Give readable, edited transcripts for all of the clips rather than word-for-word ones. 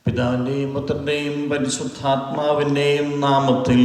പിതാവിൻ്റെയും പുത്രൻ്റെയും പരിശുദ്ധാത്മാവിൻ്റെയും നാമത്തിൽ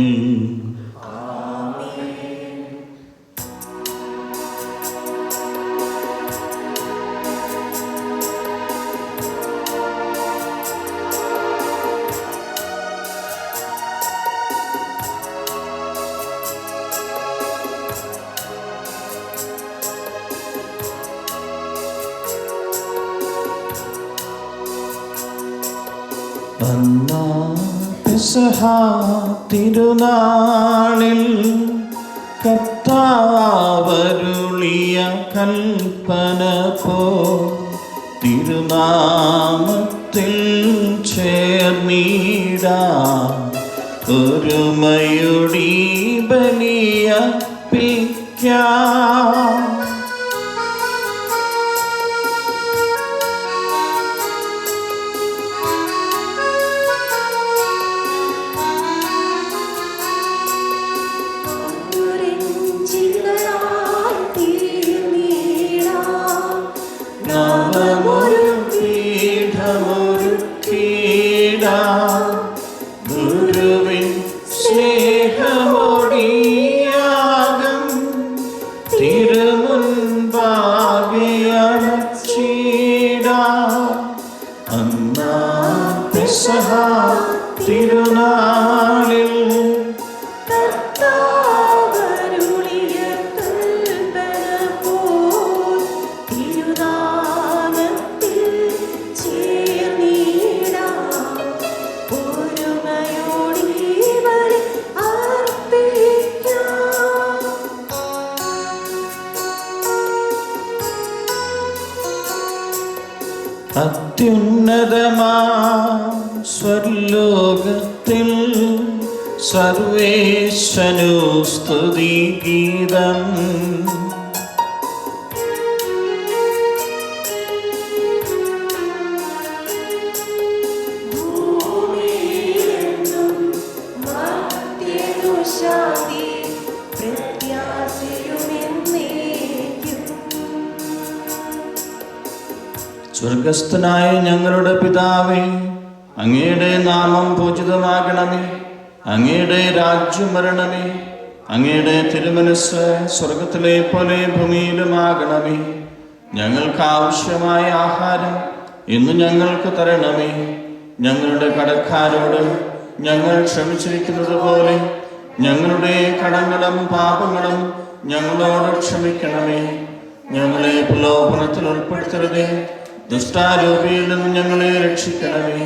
പെസഹ തിരുനാളിൽ കർത്താവരുളിയ കൽപ്പന പോ തിരുനാമത്തിൽ ചേർന്നിടാം ഒരുമയൊടി ബലിയർപ്പിക്കാം. ഗുരുവിൻ സ്നേഹമോടിയാകം തിരുമുൻപാകെയണച്ചിടാം. അന്നാ പെസഹ തിരുനാളിൽ അത്യുന്നതമാം സ്വർലോകത്തിൽ സർവേശ്വനു സ്തുതിഗീതം. സ്വർഗസ്ഥനായ ഞങ്ങളുടെ പിതാവേ, അങ്ങയുടെ നാമം പൂജിതമാകണമേ. അങ്ങയുടെ രാജ്യം വരണമേ. അങ്ങയുടെ തിരുമനസ് സ്വർഗത്തിലെ പോലെ ഭൂമിയിലുമാകണമേ. ഞങ്ങൾക്ക് ആവശ്യമായ ആഹാരം ഇന്ന് ഞങ്ങൾക്ക് തരണമേ. ഞങ്ങളുടെ കടക്കാരോട് ഞങ്ങൾ ക്ഷമിച്ചിരിക്കുന്നത് പോലെ ഞങ്ങളുടെ കടങ്ങളും പാപങ്ങളും ഞങ്ങളോട് ക്ഷമിക്കണമേ. ഞങ്ങളെ പ്രലോഭനത്തിൽ ഉൾപ്പെടുത്തരുതേ, ദുഷ്ടാരൂപിയിൽ നിന്ന് ഞങ്ങളെ രക്ഷിക്കണമേ.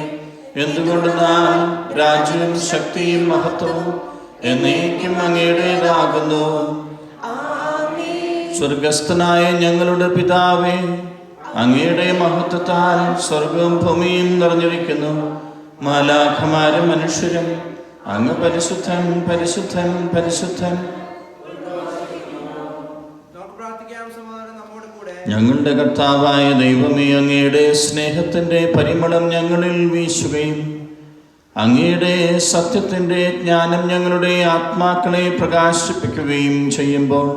എന്തുകൊണ്ടെന്നാൽ രാജ്യവും ശക്തിയും മഹത്വവും എന്നേക്കും അങ്ങയുടേതാകുന്നു. സ്വർഗസ്ഥനായ ഞങ്ങളുടെ പിതാവേ, അങ്ങയുടെ മഹത്വത്താൽ സ്വർഗവും ഭൂമിയും നിറഞ്ഞിരിക്കുന്നു. മാലാഖമാരും മനുഷ്യരും അങ്ങ് പരിശുദ്ധൻ പരിശുദ്ധൻ പരിശുദ്ധൻ. ഞങ്ങളുടെ കർത്താവായ ദൈവമേ, അങ്ങയുടെ സ്നേഹത്തിൻ്റെ പരിമളം ഞങ്ങളിൽ വീശുകയും അങ്ങയുടെ സത്യത്തിൻ്റെ ജ്ഞാനം ഞങ്ങളുടെ ആത്മാക്കളെ പ്രകാശിപ്പിക്കുകയും ചെയ്യുമ്പോൾ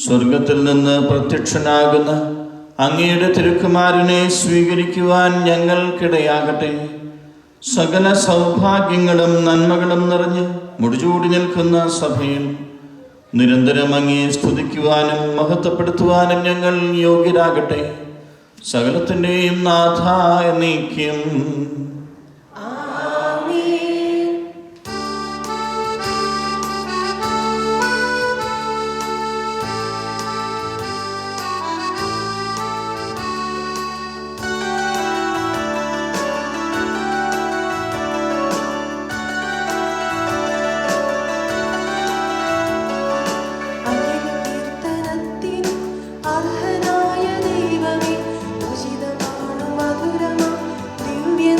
സ്വർഗത്തിൽ നിന്ന് പ്രത്യക്ഷനാകുന്ന അങ്ങയുടെ തിരുക്കുമാരനെ സ്വീകരിക്കുവാൻ ഞങ്ങൾക്കിടയാകട്ടെ. സകല സൗഭാഗ്യങ്ങളും നന്മകളും നിറഞ്ഞ് മുടിചൂടി നിൽക്കുന്ന സഭയിൽ നിരന്തരം അങ്ങയെ സ്തുതിക്കുവാനും മഹത്വപ്പെടുത്തുവാനും ഞങ്ങൾ യോഗ്യരാകട്ടെ. സകലത്തിൻ്റെയും നാഥ എന്നേക്കും.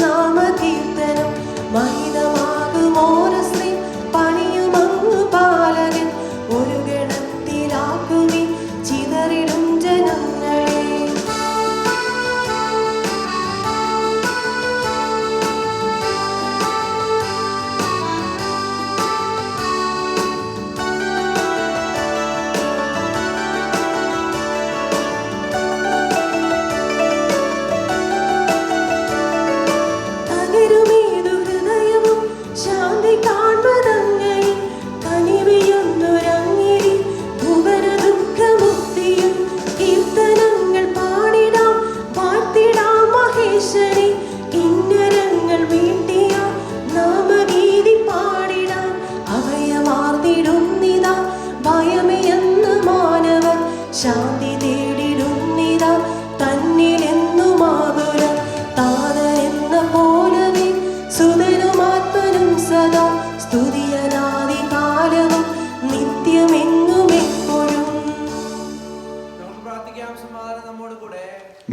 നാമ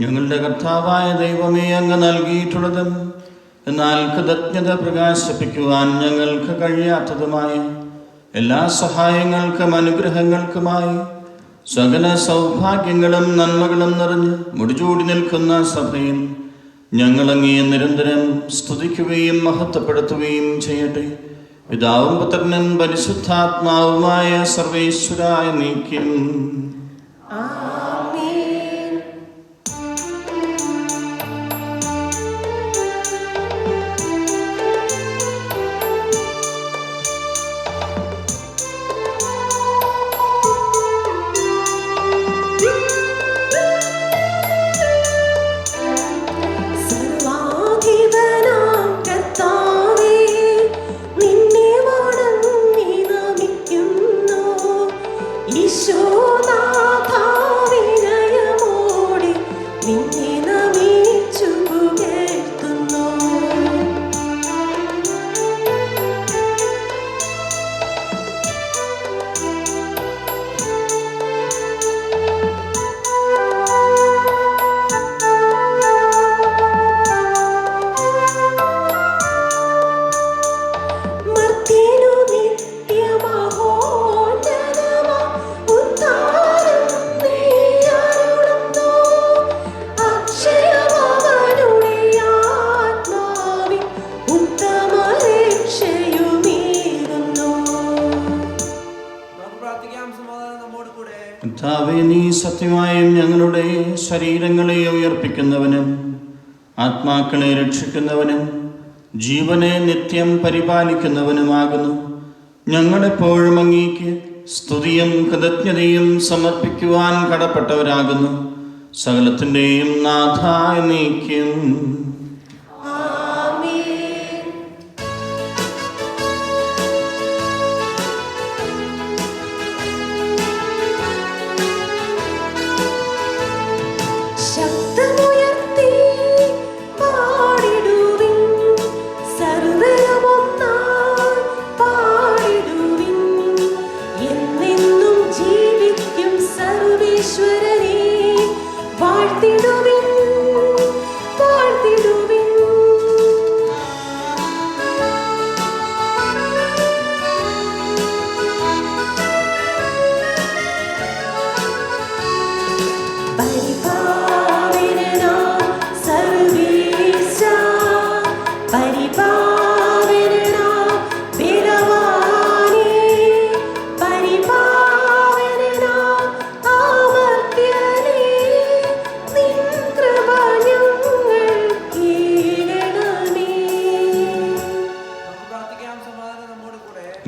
ഞങ്ങളുടെ കർത്താവായ ദൈവമേ, അങ്ങ് നൽകിയിട്ടുള്ളതും എന്നാൽ കൃതജ്ഞത പ്രകാശിപ്പിക്കുവാൻ ഞങ്ങൾക്ക് കഴിയാത്തതുമായ എല്ലാ സഹായങ്ങൾക്കും അനുഗ്രഹങ്ങൾക്കുമായി സകല സൗഭാഗ്യങ്ങളും നന്മകളും നിറഞ്ഞ് മുടിചൂടി നിൽക്കുന്ന സഭയിൽ ഞങ്ങളങ്ങേ നിരന്തരം സ്തുതിക്കുകയും മഹത്വപ്പെടുത്തുകയും ചെയ്യട്ടെ. പിതാവും പുത്രനും പരിശുദ്ധാത്മാവുമായ സർവേശ്വരായ നീക്കും. നീ സത്യമായും ഞങ്ങളുടെ ശരീരങ്ങളെ ഉയർപ്പിക്കുന്നവനും ആത്മാക്കളെ രക്ഷിക്കുന്നവനും ജീവനെ നിത്യം പരിപാലിക്കുന്നവനുമാകുന്നു. ഞങ്ങളെപ്പോഴും അങ്ങേക്ക് സ്തുതിയും കൃതജ്ഞതയും സമർപ്പിക്കുവാൻ കടപ്പെട്ടവരാകുന്നു. സകലത്തിൻ്റെയും നാഥായ നീക്കും.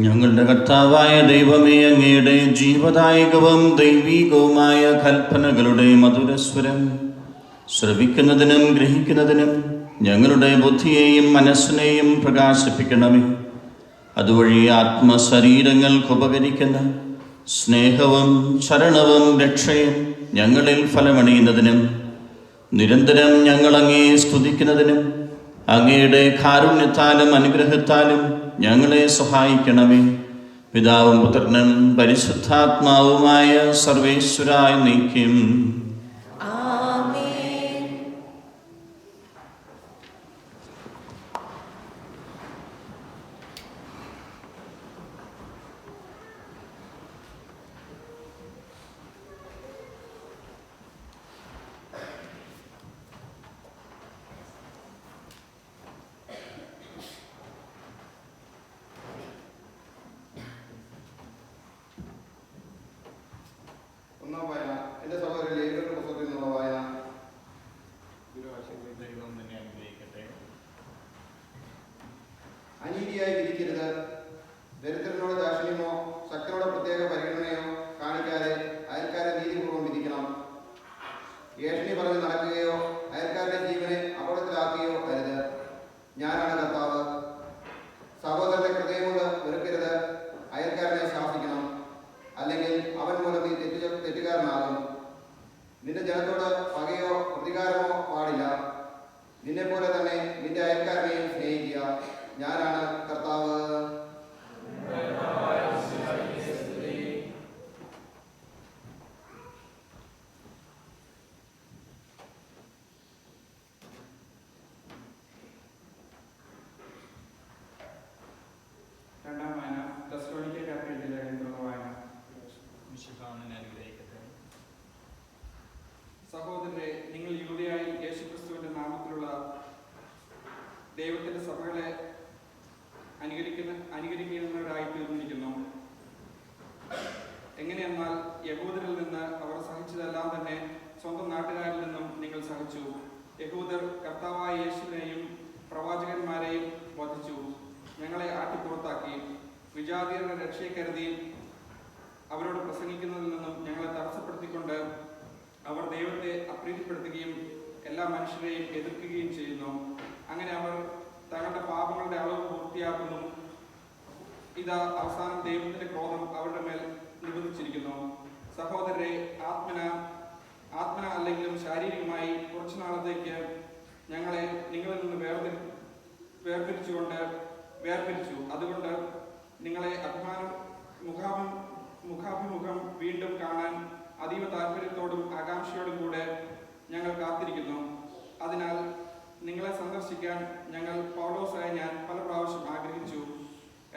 ഞങ്ങളുടെ കർത്താവായ ദൈവമേ, അങ്ങയുടെ ജീവദായകവും ദൈവീകവുമായ കൽപ്പനകളുടെ മധുരസ്വരം ശ്രവിക്കുന്നതിനും ഗ്രഹിക്കുന്നതിനും ഞങ്ങളുടെ ബുദ്ധിയെയും മനസ്സിനെയും പ്രകാശിപ്പിക്കണമേ. അതുവഴി ആത്മശരീരങ്ങൾക്ക് ഉപകരിക്കുന്ന സ്നേഹവും ശരണവും രക്ഷയും ഞങ്ങളിൽ ഫലമണിയുന്നതിനും നിരന്തരം ഞങ്ങളങ്ങേ സ്തുതിക്കുന്നതിനും അങ്ങയുടെ കാരുണ്യത്താലും അനുഗ്രഹത്താലും ഞങ്ങളെ സഹായിക്കണമേ. പിതാവും പുത്രനും പരിശുദ്ധാത്മാവുമായ സർവേശ്വരായ നീക്കും. അനീതിയായി വിധിക്കരുത്. ദരിദ്രനോട് ദാക്ഷിണ്യമോ ശക്തനോട് പ്രത്യേക പരിഗണനയോ കാണിക്കാതെ അയൽക്കാരെ നീതിപൂർവ്വം വിധിക്കണം. ഏഷണി പറഞ്ഞ് നടക്കുകയോ അയൽക്കാരുടെ ജീവനെ അപകടത്തിലാക്കുകയോ അരുത്. ഞാനാണ് കർത്താവ്. സഹോദരന്റെ ഹൃദയം കൊണ്ട് വെറുക്കരുത്. അയൽക്കാരനെ ശാസിക്കണം, അല്ലെങ്കിൽ അവൻ മൂലം നീ തെറ്റുകാരനാകും. നിന്റെ ജനത്തോട് പകയോ പ്രതികാരമോ പാടില്ല. നിന്നെപ്പോലെ തന്നെ നിന്റെ അയൽക്കാരനെയും സ്നേഹിക്കുക. ഞാനാണ് കർത്താവ്. യഹൂദരിൽ നിന്ന് അവർ സഹിച്ചതെല്ലാം തന്നെ സ്വന്തം നാട്ടുകാരിൽ നിന്നും നിങ്ങൾ സഹിച്ചു. യഹൂദർ കർത്താവായ യേശുവിനെയും പ്രവാചകന്മാരെയും വധിച്ചു. ഞങ്ങളെ ആട്ടിപ്പുറത്താക്കി. വിജാതിയരുടെ രക്ഷയെ കരുതി അവരോട് പ്രസംഗിക്കുന്നതിൽ നിന്നും ഞങ്ങളെ തടസ്സപ്പെടുത്തിക്കൊണ്ട് അവർ ദൈവത്തെ അപ്രീതിപ്പെടുത്തുകയും എല്ലാ മനുഷ്യരെയും എതിർക്കുകയും ചെയ്യുന്നു. അങ്ങനെ അവർ തങ്ങളുടെ പാപങ്ങളുടെ അളവ് പൂർത്തിയാക്കുന്നു. ഇതാ അവസാനം ദൈവത്തിന്റെ ക്രോധം അവരുടെ മേൽ നിബന്ധിച്ചിരിക്കുന്നു. സഹോദരരെ, ആത്മന അല്ലെങ്കിലും ശാരീരികമായി കുറച്ചു നാളത്തേക്ക് ഞങ്ങളെ നിങ്ങളിൽ നിന്ന് വേർപിരിച്ചു. അതുകൊണ്ട് നിങ്ങളെ മുഖാഭിമുഖം വീണ്ടും കാണാൻ അതീവ താല്പര്യത്തോടും ആകാംക്ഷയോടും കൂടെ ഞങ്ങൾ കാത്തിരിക്കുന്നു. അതിനാൽ നിങ്ങളെ സന്ദർശിക്കാൻ പൗലോസായ ഞാൻ പല പ്രാവശ്യം ആഗ്രഹിച്ചു.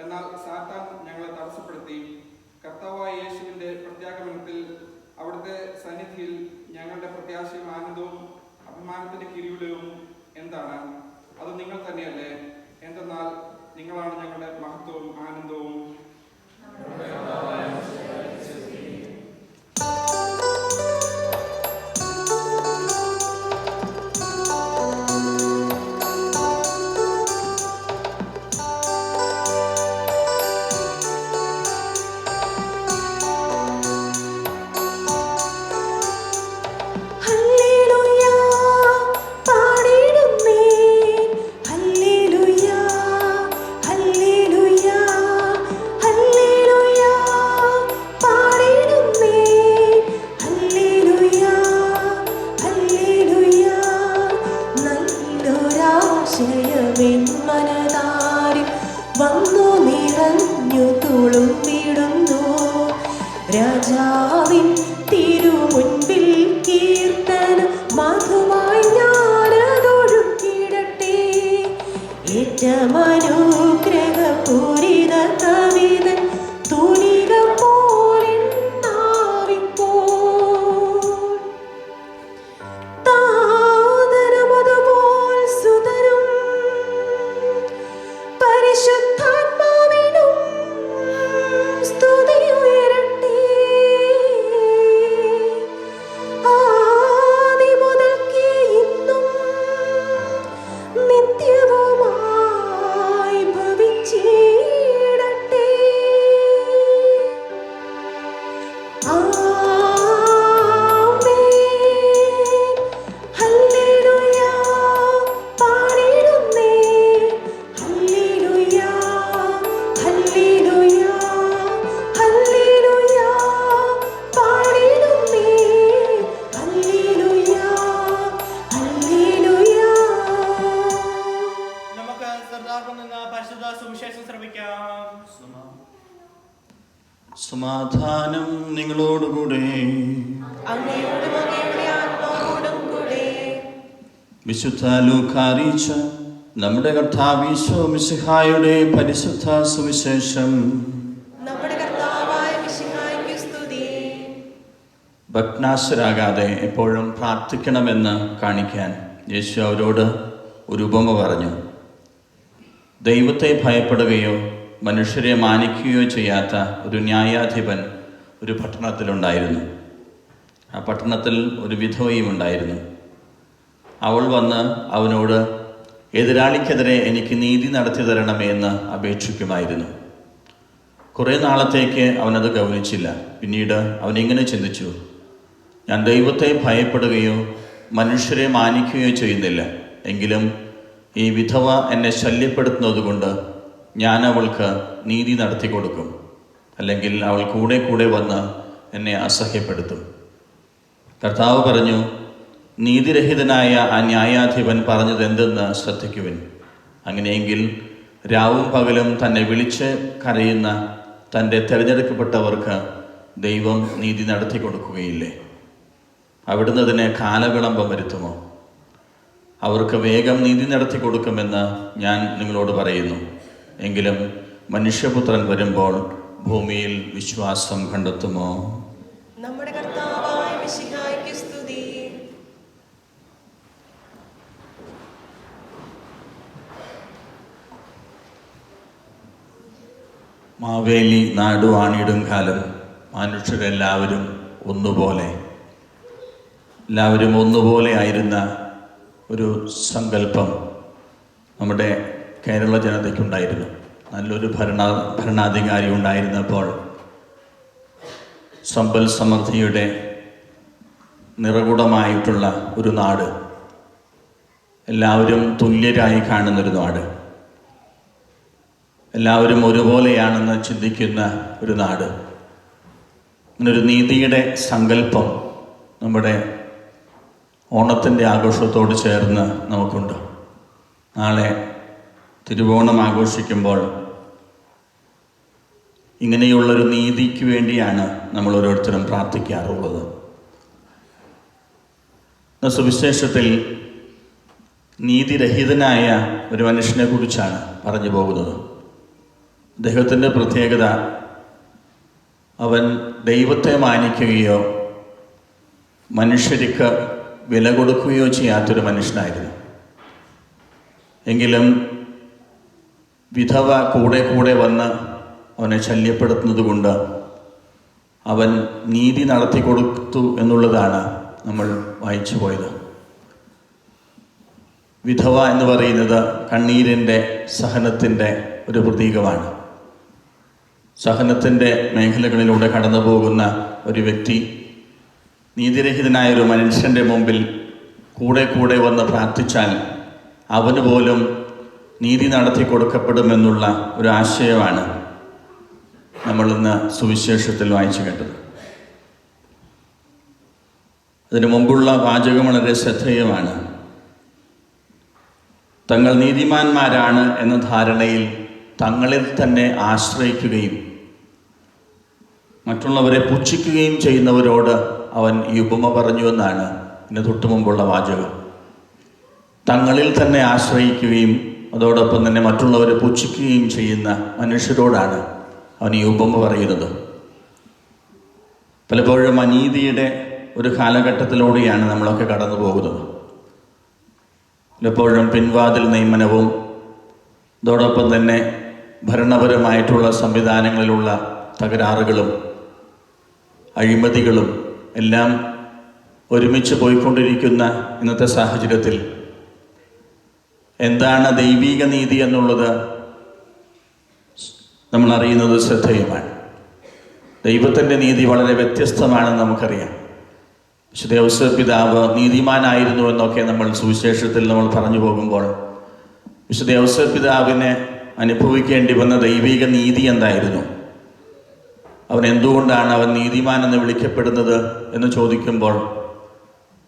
എന്നാൽ സാത്താൻ ഞങ്ങളെ തടസ്സപ്പെടുത്തി. കർത്താവായ യേശുവിന്റെ പ്രത്യാഗമനത്തിൽ അവിടുത്തെ സന്നിധിയിൽ ഞങ്ങളുടെ പ്രത്യാശയും ആനന്ദവും അഭിമാനത്തിന്റെ കിരീടവും എന്താണ്? അത് നിങ്ങൾ തന്നെയല്ലേ? എന്തെന്നാൽ നിങ്ങളാണ് ഞങ്ങളുടെ മഹത്വവും ആനന്ദവും. രാജാവിൻ തിരുമുൻപിൽ കീർത്തന മധുവായി ഞാനതൊഴുക്കിടട്ടെ. ഏറ്റമനുഗ്രഹപൂരിത കവിതൻ തുനിക പോലെന്നാവിപ്പോൾ താതനമതുപോൽ സുതനും പരിശുദ്ധാത്മാവിനും സ്തുതിയുയരട്ടെ. ആദിമുതൽക്കേ ഇന്നും നിത്യവുമായി ഭവിച്ചിടട്ടെ. ആമേൻ. ഹല്ലേലൂയ പാടിടുന്നേ. ഹല്ലേലൂയ ഹല്ലേലൂയ ഹല്ലേലൂയ പാടിടുന്നേ. ഹല്ലേലൂയ ഹല്ലേലൂയ. നമുക്ക് സർദാറിൽ നിന്ന് പരിശുദ്ധ സുവിശേഷം ശ്രമിക്കാം. സമാധാനം നിങ്ങളോടുകൂടെ. അങ്ങയോടും അങ്ങയുടെ ആത്മാവോടും കൂടെ. വിശുദ്ധ ലൂക്കാ അറിയിച്ച നമ്മുടെ കർത്താവ് ഈശോ മിശിഹായുടെ പരിശുദ്ധ സുവിശേഷം. നമ്മുടെ കർത്താവായ മിശിഹായ്ക്ക് സ്തുതി. ഭഗ്നാശരാകാതെ എപ്പോഴും പ്രാർത്ഥിക്കണമെന്ന് കാണിക്കാൻ യേശു അവരോട് ഒരു ഉപമ പറഞ്ഞു. ദൈവത്തെ ഭയപ്പെടുകയോ മനുഷ്യരെ മാനിക്കുകയോ ചെയ്യാത്ത ഒരു ന്യായാധിപൻ ഒരു പട്ടണത്തിലുണ്ടായിരുന്നു. ആ പട്ടണത്തിൽ ഒരു വിധവയും ഉണ്ടായിരുന്നു. അവൾ വന്ന് അവനോട് എതിരാളിക്കെതിരെ എനിക്ക് നീതി നടത്തി തരണമേ എന്ന് അപേക്ഷിക്കുമായിരുന്നു. കുറേ നാളത്തേക്ക് അവനത് ഗൗനിച്ചില്ല. പിന്നീട് അവനിങ്ങനെ ചിന്തിച്ചു, ഞാൻ ദൈവത്തെ ഭയപ്പെടുകയോ മനുഷ്യരെ മാനിക്കുകയോ ചെയ്യുന്നില്ല. എങ്കിലും ഈ വിധവ എന്നെ ശല്യപ്പെടുത്തുന്നത് കൊണ്ട് ഞാൻ അവൾക്ക് നീതി നടത്തി കൊടുക്കും. അല്ലെങ്കിൽ അവൾ കൂടെ കൂടെ വന്ന് എന്നെ അസഹ്യപ്പെടുത്തും. കർത്താവ് പറഞ്ഞു, നീതിരഹിതനായ ആ ന്യായാധിപൻ പറഞ്ഞത് എന്തെന്ന് ശ്രദ്ധിക്കുവിൻ. അങ്ങനെയെങ്കിൽ രാവും പകലും തന്നെ വിളിച്ച് കരയുന്ന തൻ്റെ തിരഞ്ഞെടുക്കപ്പെട്ടവർക്ക് ദൈവം നീതി നടത്തി കൊടുക്കുകയില്ലേ? അവിടുന്ന് അതിന് കാലവിളംബം വരുത്തുമോ? അവർക്ക് വേഗം നീതി നടത്തി കൊടുക്കുമെന്ന് ഞാൻ നിങ്ങളോട് പറയുന്നു. എങ്കിലും മനുഷ്യപുത്രൻ വരുമ്പോൾ ഭൂമിയിൽ വിശ്വാസം കണ്ടെത്തുമോ? നമ്മുടെ കർത്താവായ മിശിഹായ്ക്ക് സ്തുതി. മാവേലി നാടു ആണിടും കാലം മനുഷ്യരെല്ലാവരും ഒന്നുപോലെ. എല്ലാവരും ഒന്നുപോലെ ആയിരുന്ന ഒരു സങ്കല്പം നമ്മുടെ കേരള ജനതയ്ക്കുണ്ടായിരുന്നു. നല്ലൊരു ഭരണാധികാരി ഉണ്ടായിരുന്നപ്പോൾ സമ്പൽ സമൃദ്ധിയുടെ നിറകുടമായിട്ടുള്ള ഒരു നാട്, എല്ലാവരും തുല്യരായി കാണുന്നൊരു നാട്, എല്ലാവരും ഒരുപോലെയാണെന്ന് ചിന്തിക്കുന്ന ഒരു നാട്. അങ്ങനൊരു നീതിയുടെ സങ്കല്പം നമ്മുടെ ഓണത്തിൻ്റെ ആഘോഷത്തോട് ചേർന്ന് നമുക്കുണ്ട്. നാളെ തിരുവോണം ആഘോഷിക്കുമ്പോൾ ഇങ്ങനെയുള്ളൊരു നീതിക്ക് വേണ്ടിയാണ് നമ്മൾ ഓരോരുത്തരും പ്രാർത്ഥിക്കാറുള്ളത്. സുവിശേഷത്തിൽ നീതിരഹിതനായ ഒരു മനുഷ്യനെ കുറിച്ചാണ് പറഞ്ഞു പോകുന്നത്. അദ്ദേഹത്തിൻ്റെ പ്രത്യേകത, അവൻ ദൈവത്തെ മാനിക്കുകയോ മനുഷ്യർക്ക് വില കൊടുക്കുകയോ ചെയ്യാത്തൊരു മനുഷ്യനായിരുന്നു. എങ്കിലും വിധവ കൂടെ കൂടെ വന്ന് അവനെ ശല്യപ്പെടുത്തുന്നത് കൊണ്ട് അവൻ നീതി നടത്തി കൊടുത്തു എന്നുള്ളതാണ് നമ്മൾ വായിച്ചു പോയത്. വിധവ എന്ന് പറയുന്നത് കണ്ണീരിൻ്റെ, സഹനത്തിൻ്റെ ഒരു പ്രതീകമാണ്. സഹനത്തിൻ്റെ മേഖലകളിലൂടെ കടന്നു പോകുന്ന ഒരു വ്യക്തി നീതിരഹിതനായ ഒരു മനുഷ്യൻ്റെ മുമ്പിൽ കൂടെ കൂടെ വന്ന് പ്രാർത്ഥിച്ചാൽ അവന് പോലും നീതി നടത്തി കൊടുക്കപ്പെടുമെന്നുള്ള ഒരു ആശയമാണ് നമ്മളിന്ന് സുവിശേഷത്തിൽ വായിച്ചു കേട്ടത്. അതിനു മുമ്പുള്ള വാചകം വളരെ ശ്രദ്ധേയമാണ്. തങ്ങൾ നീതിമാന്മാരാണ് എന്ന ധാരണയിൽ തങ്ങളിൽ തന്നെ ആശ്രയിക്കുകയും മറ്റുള്ളവരെ പുച്ഛിക്കുകയും ചെയ്യുന്നവരോട് അവൻ ഈ ഉപമ പറഞ്ഞു എന്നാണ് ഇതിന് തൊട്ടു മുമ്പുള്ള വാചകം. തങ്ങളിൽ തന്നെ ആശ്രയിക്കുകയും അതോടൊപ്പം തന്നെ മറ്റുള്ളവരെ പുച്ഛിക്കുകയും ചെയ്യുന്ന മനുഷ്യരോടാണ് അവൻ ഈ ഉപമ പറയുന്നത്. പലപ്പോഴും അനീതിയുടെ ഒരു കാലഘട്ടത്തിലൂടെയാണ് നമ്മളൊക്കെ കടന്നു പോകുന്നത്. പലപ്പോഴും പിൻവാതിൽ നിയമനവും അതോടൊപ്പം തന്നെ ഭരണപരമായിട്ടുള്ള സംവിധാനങ്ങളിലുള്ള തകരാറുകളും അഴിമതികളും എല്ലാം ഒരുമിച്ച് പോയിക്കൊണ്ടിരിക്കുന്ന ഇന്നത്തെ സാഹചര്യത്തിൽ എന്താണ് ദൈവിക നീതി എന്നുള്ളത് നമ്മൾ അറിയുന്നത് ശ്രദ്ധേയമാണ്. ദൈവത്തിൻ്റെ നീതി വളരെ വ്യത്യസ്തമാണെന്ന് നമുക്കറിയാം. വിശുദ്ധ ഔസേപ്പ് പിതാവ് നീതിമാനായിരുന്നു എന്നൊക്കെ നമ്മൾ സുവിശേഷത്തിൽ നമ്മൾ പറഞ്ഞു പോകുമ്പോൾ വിശുദ്ധ ഔസേപ്പ് പിതാവിനെ അനുഭവിക്കേണ്ടി വന്ന ദൈവിക നീതി എന്തായിരുന്നു, അവൻ എന്തുകൊണ്ടാണ് അവൻ നീതിമാൻ എന്ന് വിളിക്കപ്പെടുന്നത് എന്ന് ചോദിക്കുമ്പോൾ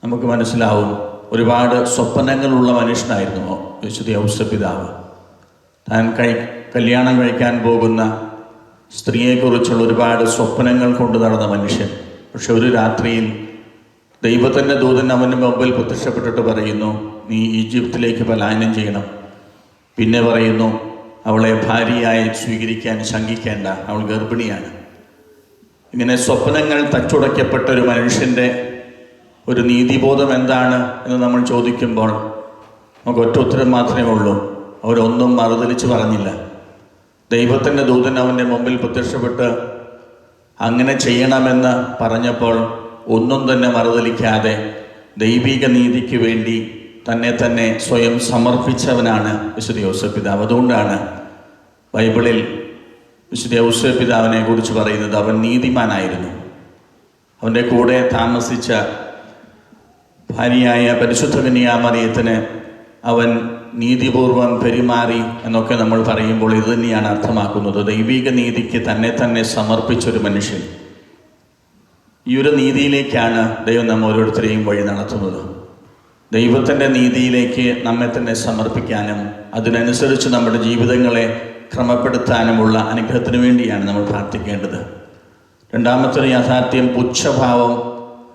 നമുക്ക് മനസ്സിലാവും, ഒരുപാട് സ്വപ്നങ്ങളുള്ള മനുഷ്യനായിരുന്നു വിശുദ്ധ ഔസേപ്പ് പിതാവ്. താൻ കല്യാണം കഴിക്കാൻ പോകുന്ന സ്ത്രീയെക്കുറിച്ചുള്ള ഒരുപാട് സ്വപ്നങ്ങൾ കൊണ്ട് നടന്ന മനുഷ്യൻ. പക്ഷെ ഒരു രാത്രിയിൽ ദൈവത്തിൻ്റെ ദൂതൻ അവൻ്റെ മുമ്പിൽ പ്രത്യക്ഷപ്പെട്ടിട്ട് പറയുന്നു, നീ ഈജിപ്തിലേക്ക് പലായനം ചെയ്യണം. പിന്നെ പറയുന്നു, അവളെ ഭാര്യയായി സ്വീകരിക്കാൻ ശങ്കിക്കേണ്ട, അവൾ ഗർഭിണിയാണ്. ഇങ്ങനെ സ്വപ്നങ്ങൾ തച്ചുടയ്ക്കപ്പെട്ട ഒരു മനുഷ്യൻ്റെ ഒരു നീതിബോധം എന്താണ് എന്ന് നമ്മൾ ചോദിക്കുമ്പോൾ നമുക്ക് ഒറ്റ ഉത്തരം മാത്രമേ ഉള്ളൂ, അവരൊന്നും മറുതലിച്ച് പറഞ്ഞില്ല. ദൈവത്തിൻ്റെ ദൂതൻ അവൻ്റെ മുമ്പിൽ പ്രത്യക്ഷപ്പെട്ട് അങ്ങനെ ചെയ്യണമെന്ന് പറഞ്ഞപ്പോൾ ഒന്നും തന്നെ മറുതലിക്കാതെ ദൈവിക നീതിക്ക് വേണ്ടി തന്നെ സ്വയം സമർപ്പിച്ചവനാണ് വിശുദ്ധ ഔസേപ്പ് പിതാവ്. അതുകൊണ്ടാണ് ബൈബിളിൽ വിശുദ്ധ ഔസേപ്പ് പിതാവിനെ കുറിച്ച് പറയുന്നത് അവൻ നീതിമാനായിരുന്നു. അവൻ്റെ കൂടെ താമസിച്ച ഭാര്യയായ പരിശുദ്ധ കന്യാമറിയത്തിന് അവൻ നീതിപൂർവം പെരുമാറി എന്നൊക്കെ നമ്മൾ പറയുമ്പോൾ ഇത് തന്നെയാണ് അർത്ഥമാക്കുന്നത്. ദൈവിക നീതിക്ക് തന്നെ സമർപ്പിച്ചൊരു മനുഷ്യൻ. ഈ ഒരു നീതിയിലേക്കാണ് ദൈവം നമ്മ ഓരോരുത്തരെയും വഴി നടത്തുന്നത്. ദൈവത്തിൻ്റെ നീതിയിലേക്ക് നമ്മെ തന്നെ സമർപ്പിക്കാനും അതിനനുസരിച്ച് നമ്മുടെ ജീവിതങ്ങളെ ക്രമപ്പെടുത്താനുമുള്ള അനുഗ്രഹത്തിന് വേണ്ടിയാണ് നമ്മൾ പ്രാർത്ഥിക്കേണ്ടത്. രണ്ടാമത്തെ ഒരു യാഥാർത്ഥ്യം പുച്ഛഭാവം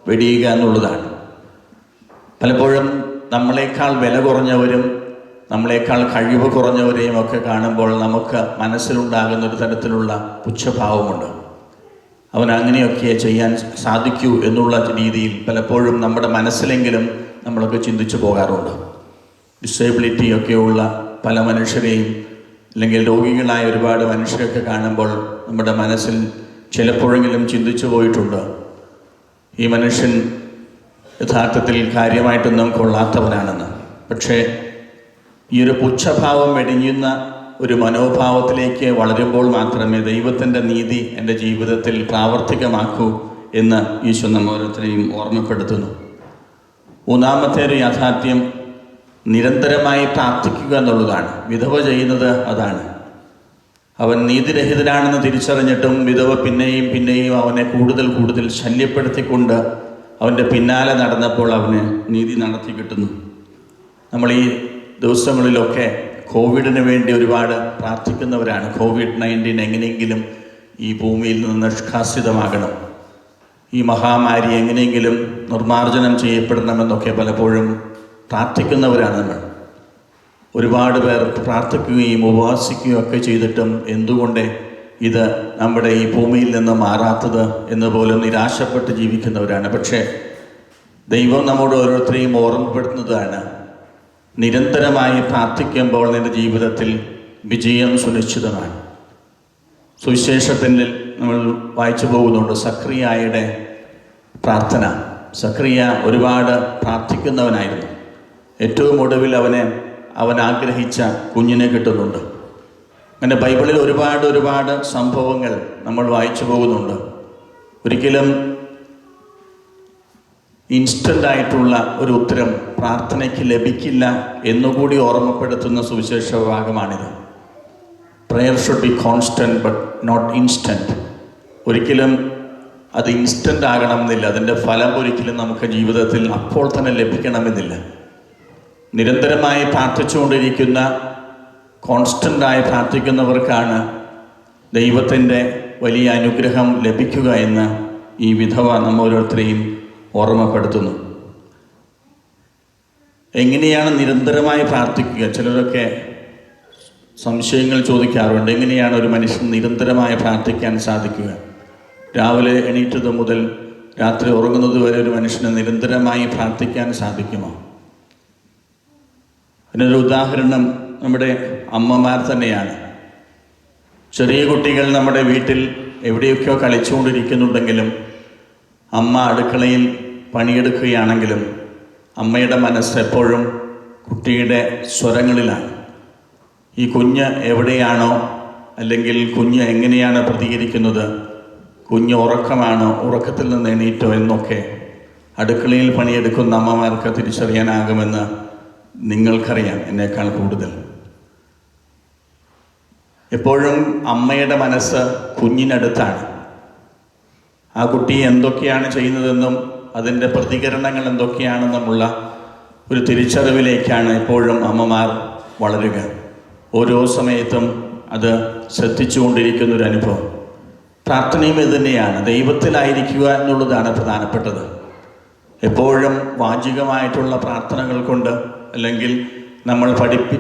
വെടിയുക എന്നുള്ളതാണ്. പലപ്പോഴും നമ്മളെക്കാൾ വില കുറഞ്ഞവരും നമ്മളെക്കാൾ കഴിവ് കുറഞ്ഞവരെയും ഒക്കെ കാണുമ്പോൾ നമുക്ക് മനസ്സിലുണ്ടാകുന്ന ഒരു തരത്തിലുള്ള പുച്ഛഭാവമുണ്ട്. അവൻ അങ്ങനെയൊക്കെ ചെയ്യാൻ സാധിക്കൂ എന്നുള്ള രീതിയിൽ പലപ്പോഴും നമ്മുടെ മനസ്സിലെങ്കിലും നമ്മളൊക്കെ ചിന്തിച്ചു പോകാറുണ്ട്. ഡിസേബിലിറ്റി ഒക്കെയുള്ള പല മനുഷ്യരെയും അല്ലെങ്കിൽ രോഗികളായ ഒരുപാട് മനുഷ്യരൊക്കെ കാണുമ്പോൾ നമ്മുടെ മനസ്സിൽ ചിലപ്പോഴെങ്കിലും ചിന്തിച്ചു പോയിട്ടുണ്ട്, ഈ മനുഷ്യൻ യഥാർത്ഥത്തിൽ കാര്യമായിട്ടൊന്നും കൊള്ളാത്തവനാണെന്ന്. പക്ഷേ ഈ ഒരു പുച്ഛഭാവം വെടിഞ്ഞുന്ന ഒരു മനോഭാവത്തിലേക്ക് വളരുമ്പോൾ മാത്രമേ ദൈവത്തിൻ്റെ നീതി എൻ്റെ ജീവിതത്തിൽ പ്രാവർത്തികമാക്കൂ എന്ന് ഈശോ നമ്മ ഓരോരുത്തരെയും ഓർമ്മപ്പെടുത്തുന്നു. മൂന്നാമത്തെ ഒരു യാഥാർത്ഥ്യം നിരന്തരമായി പ്രാർത്ഥിക്കുക എന്നുള്ളതാണ്. വിധവ ചെയ്യുന്നത് അതാണ്. അവൻ നീതിരഹിതനാണെന്ന് തിരിച്ചറിഞ്ഞിട്ടും വിധവ പിന്നെയും പിന്നെയും അവനെ കൂടുതൽ കൂടുതൽ ശല്യപ്പെടുത്തിക്കൊണ്ട് അവൻ്റെ പിന്നാലെ നടന്നപ്പോൾ അവന് നീതി നടത്തി കിട്ടുന്നു. നമ്മൾ ഈ ദിവസങ്ങളിലൊക്കെ കോവിഡിന് വേണ്ടി ഒരുപാട് പ്രാർത്ഥിക്കുന്നവരാണ്. COVID-19 എങ്ങനെയെങ്കിലും ഈ ഭൂമിയിൽ നിന്ന് നിഷ്കാസിതമാകണം, ഈ മഹാമാരി എങ്ങനെയെങ്കിലും നിർമ്മാർജ്ജനം ചെയ്യപ്പെടണമെന്നൊക്കെ പലപ്പോഴും പ്രാർത്ഥിക്കുന്നവരാണ് നമ്മൾ. ഒരുപാട് പേർ പ്രാർത്ഥിക്കുകയും ഉപവാസിക്കുകയും ഒക്കെ ചെയ്തിട്ടും എന്തുകൊണ്ട് ഇത് നമ്മുടെ ഈ ഭൂമിയിൽ നിന്ന് മാറാത്തത് എന്ന് പോലും നിരാശപ്പെട്ട് ജീവിക്കുന്നവരാണ്. പക്ഷേ ദൈവം നമ്മോട് ഓരോരുത്തരെയും ഓർമ്മപ്പെടുത്തുന്നതാണ്, നിരന്തരമായി പ്രാർത്ഥിക്കുമ്പോൾ നിൻ്റെ ജീവിതത്തിൽ വിജയം സുനിശ്ചിതമാണ്. സുവിശേഷത്തിൽ നമ്മൾ വായിച്ചു പോകുന്നുണ്ട് സക്രിയായുടെ പ്രാർത്ഥന. സക്രിയ ഒരുപാട് പ്രാർത്ഥിക്കുന്നവനായിരുന്നു. ഏറ്റവും ഒടുവിൽ അവൻ ആഗ്രഹിച്ച കുഞ്ഞിനെ കിട്ടുന്നുണ്ട്. അങ്ങനെ ബൈബിളിൽ ഒരുപാട് സംഭവങ്ങൾ നമ്മൾ വായിച്ചു പോകുന്നുണ്ട്. ഒരിക്കലും ഇൻസ്റ്റൻ്റായിട്ടുള്ള ഒരു ഉത്തരം പ്രാർത്ഥനയ്ക്ക് ലഭിക്കില്ല എന്നുകൂടി ഓർമ്മപ്പെടുത്തുന്ന സുവിശേഷ ഭാഗമാണിത്. Prayer should be constant but not instant. ഒരിക്കലും അത് ഇൻസ്റ്റൻ്റ് ആകണമെന്നില്ല. അതിൻ്റെ ഫലം ഒരിക്കലും നമുക്ക് ജീവിതത്തിൽ അപ്പോൾ തന്നെ ലഭിക്കണമെന്നില്ല. നിരന്തരമായി പ്രാർത്ഥിച്ചുകൊണ്ടിരിക്കുന്ന, കോൺസ്റ്റൻ്റായി പ്രാർത്ഥിക്കുന്നവർക്കാണ് ദൈവത്തിൻ്റെ വലിയ അനുഗ്രഹം ലഭിക്കുക എന്ന് ഈ വിധവ നമ്മ ഓരോരുത്തരെയും ഓർമ്മപ്പെടുത്തുന്നു. എങ്ങനെയാണ് നിരന്തരമായി പ്രാർത്ഥിക്കുക? ചിലരൊക്കെ സംശയങ്ങൾ ചോദിക്കാറുണ്ട്. എങ്ങനെയാണ് ഒരു മനുഷ്യൻ നിരന്തരമായി പ്രാർത്ഥിക്കാൻ സാധിക്കുക? രാവിലെ എണീറ്റത് മുതൽ രാത്രി ഉറങ്ങുന്നത് വരെ ഒരു മനുഷ്യന് നിരന്തരമായി പ്രാർത്ഥിക്കാൻ സാധിക്കുമോ? അതിനൊരു ഉദാഹരണം നമ്മുടെ അമ്മമാർ തന്നെയാണ്. ചെറിയ കുട്ടികൾ നമ്മുടെ വീട്ടിൽ എവിടെയൊക്കെയോ കളിച്ചുകൊണ്ടിരിക്കുന്നുണ്ടെങ്കിലും അമ്മ അടുക്കളയിൽ പണിയെടുക്കുകയാണെങ്കിലും അമ്മയുടെ മനസ്സ് എപ്പോഴും കുട്ടിയുടെ സ്വരങ്ങളിലാണ്. ഈ കുഞ്ഞ് എവിടെയാണോ, അല്ലെങ്കിൽ കുഞ്ഞ് എങ്ങനെയാണ് പ്രതികരിക്കുന്നത്, കുഞ്ഞ് ഉറക്കമാണോ, ഉറക്കത്തിൽ നിന്ന് എണീറ്റോ എന്നൊക്കെ അടുക്കളയിൽ പണിയെടുക്കുന്ന അമ്മമാർക്ക് തിരിച്ചറിയാനാകുമെന്ന് നിങ്ങൾക്കറിയാം എന്നേക്കാൾ കൂടുതൽ. എപ്പോഴും അമ്മയുടെ മനസ്സ് കുഞ്ഞിനടുത്താണ്. ആ കുട്ടി എന്തൊക്കെയാണ് ചെയ്യുന്നതെന്നും അതിൻ്റെ പ്രതികരണങ്ങൾ എന്തൊക്കെയാണെന്നുമുള്ള ഒരു തിരിച്ചറിവിലേക്കാണ് എപ്പോഴും അമ്മമാർ വളരുക. ഓരോ സമയത്തും അത് ശ്രദ്ധിച്ചുകൊണ്ടിരിക്കുന്നൊരു അനുഭവം. പ്രാർത്ഥനയും ഇത് തന്നെയാണ്. ദൈവത്തിലായിരിക്കുക എന്നുള്ളതാണ് പ്രധാനപ്പെട്ടത്. എപ്പോഴും വാചികമായിട്ടുള്ള പ്രാർത്ഥനകൾ കൊണ്ട്, അല്ലെങ്കിൽ നമ്മൾ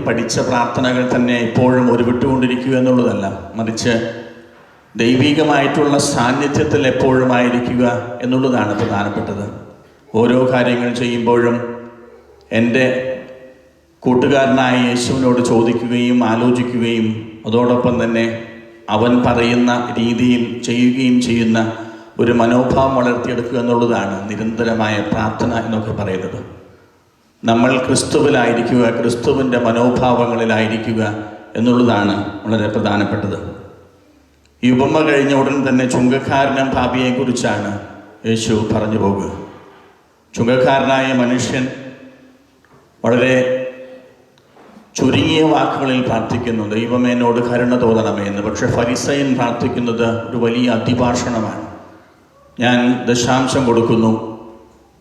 പഠിച്ച പ്രാർത്ഥനകൾ തന്നെ എപ്പോഴും ഉരുവിട്ടുകൊണ്ടിരിക്കുക എന്നുള്ളതല്ല, മറിച്ച് ദൈവികമായിട്ടുള്ള സാന്നിധ്യത്തിൽ എപ്പോഴും ആയിരിക്കുക എന്നുള്ളതാണ് പ്രധാനപ്പെട്ടത്. ഓരോ കാര്യങ്ങൾ ചെയ്യുമ്പോഴും എൻ്റെ കൂട്ടുകാരനായ യേശുവിനോട് ചോദിക്കുകയും ആലോചിക്കുകയും അതോടൊപ്പം തന്നെ അവൻ പറയുന്ന രീതിയിൽ ചെയ്യുകയും ചെയ്യുന്ന ഒരു മനോഭാവം വളർത്തിയെടുക്കുക എന്നുള്ളതാണ് നിരന്തരമായ പ്രാർത്ഥന എന്നൊക്കെ പറയുന്നത്. നമ്മൾ ക്രിസ്തുവിലായിരിക്കുക, ക്രിസ്തുവിൻ്റെ മനോഭാവങ്ങളിലായിരിക്കുക എന്നുള്ളതാണ് വളരെ പ്രധാനപ്പെട്ടത്. ഈ ഉപമ കഴിഞ്ഞ ഉടൻ തന്നെ ചുങ്കക്കാരനും പാപിയെക്കുറിച്ചാണ് യേശു പറഞ്ഞു പോകുക. ചുങ്കക്കാരനായ മനുഷ്യൻ വളരെ ചുരുങ്ങിയ വാക്കുകളിൽ പ്രാർത്ഥിക്കുന്നു, ദൈവമേ എന്നോട് കരുണ തോന്നണമേ എന്ന്. പക്ഷെ ഫരിസയൻ പ്രാർത്ഥിക്കുന്നത് ഒരു വലിയ അതിഭാഷണമാണ്. ഞാൻ ദശാംശം കൊടുക്കുന്നു,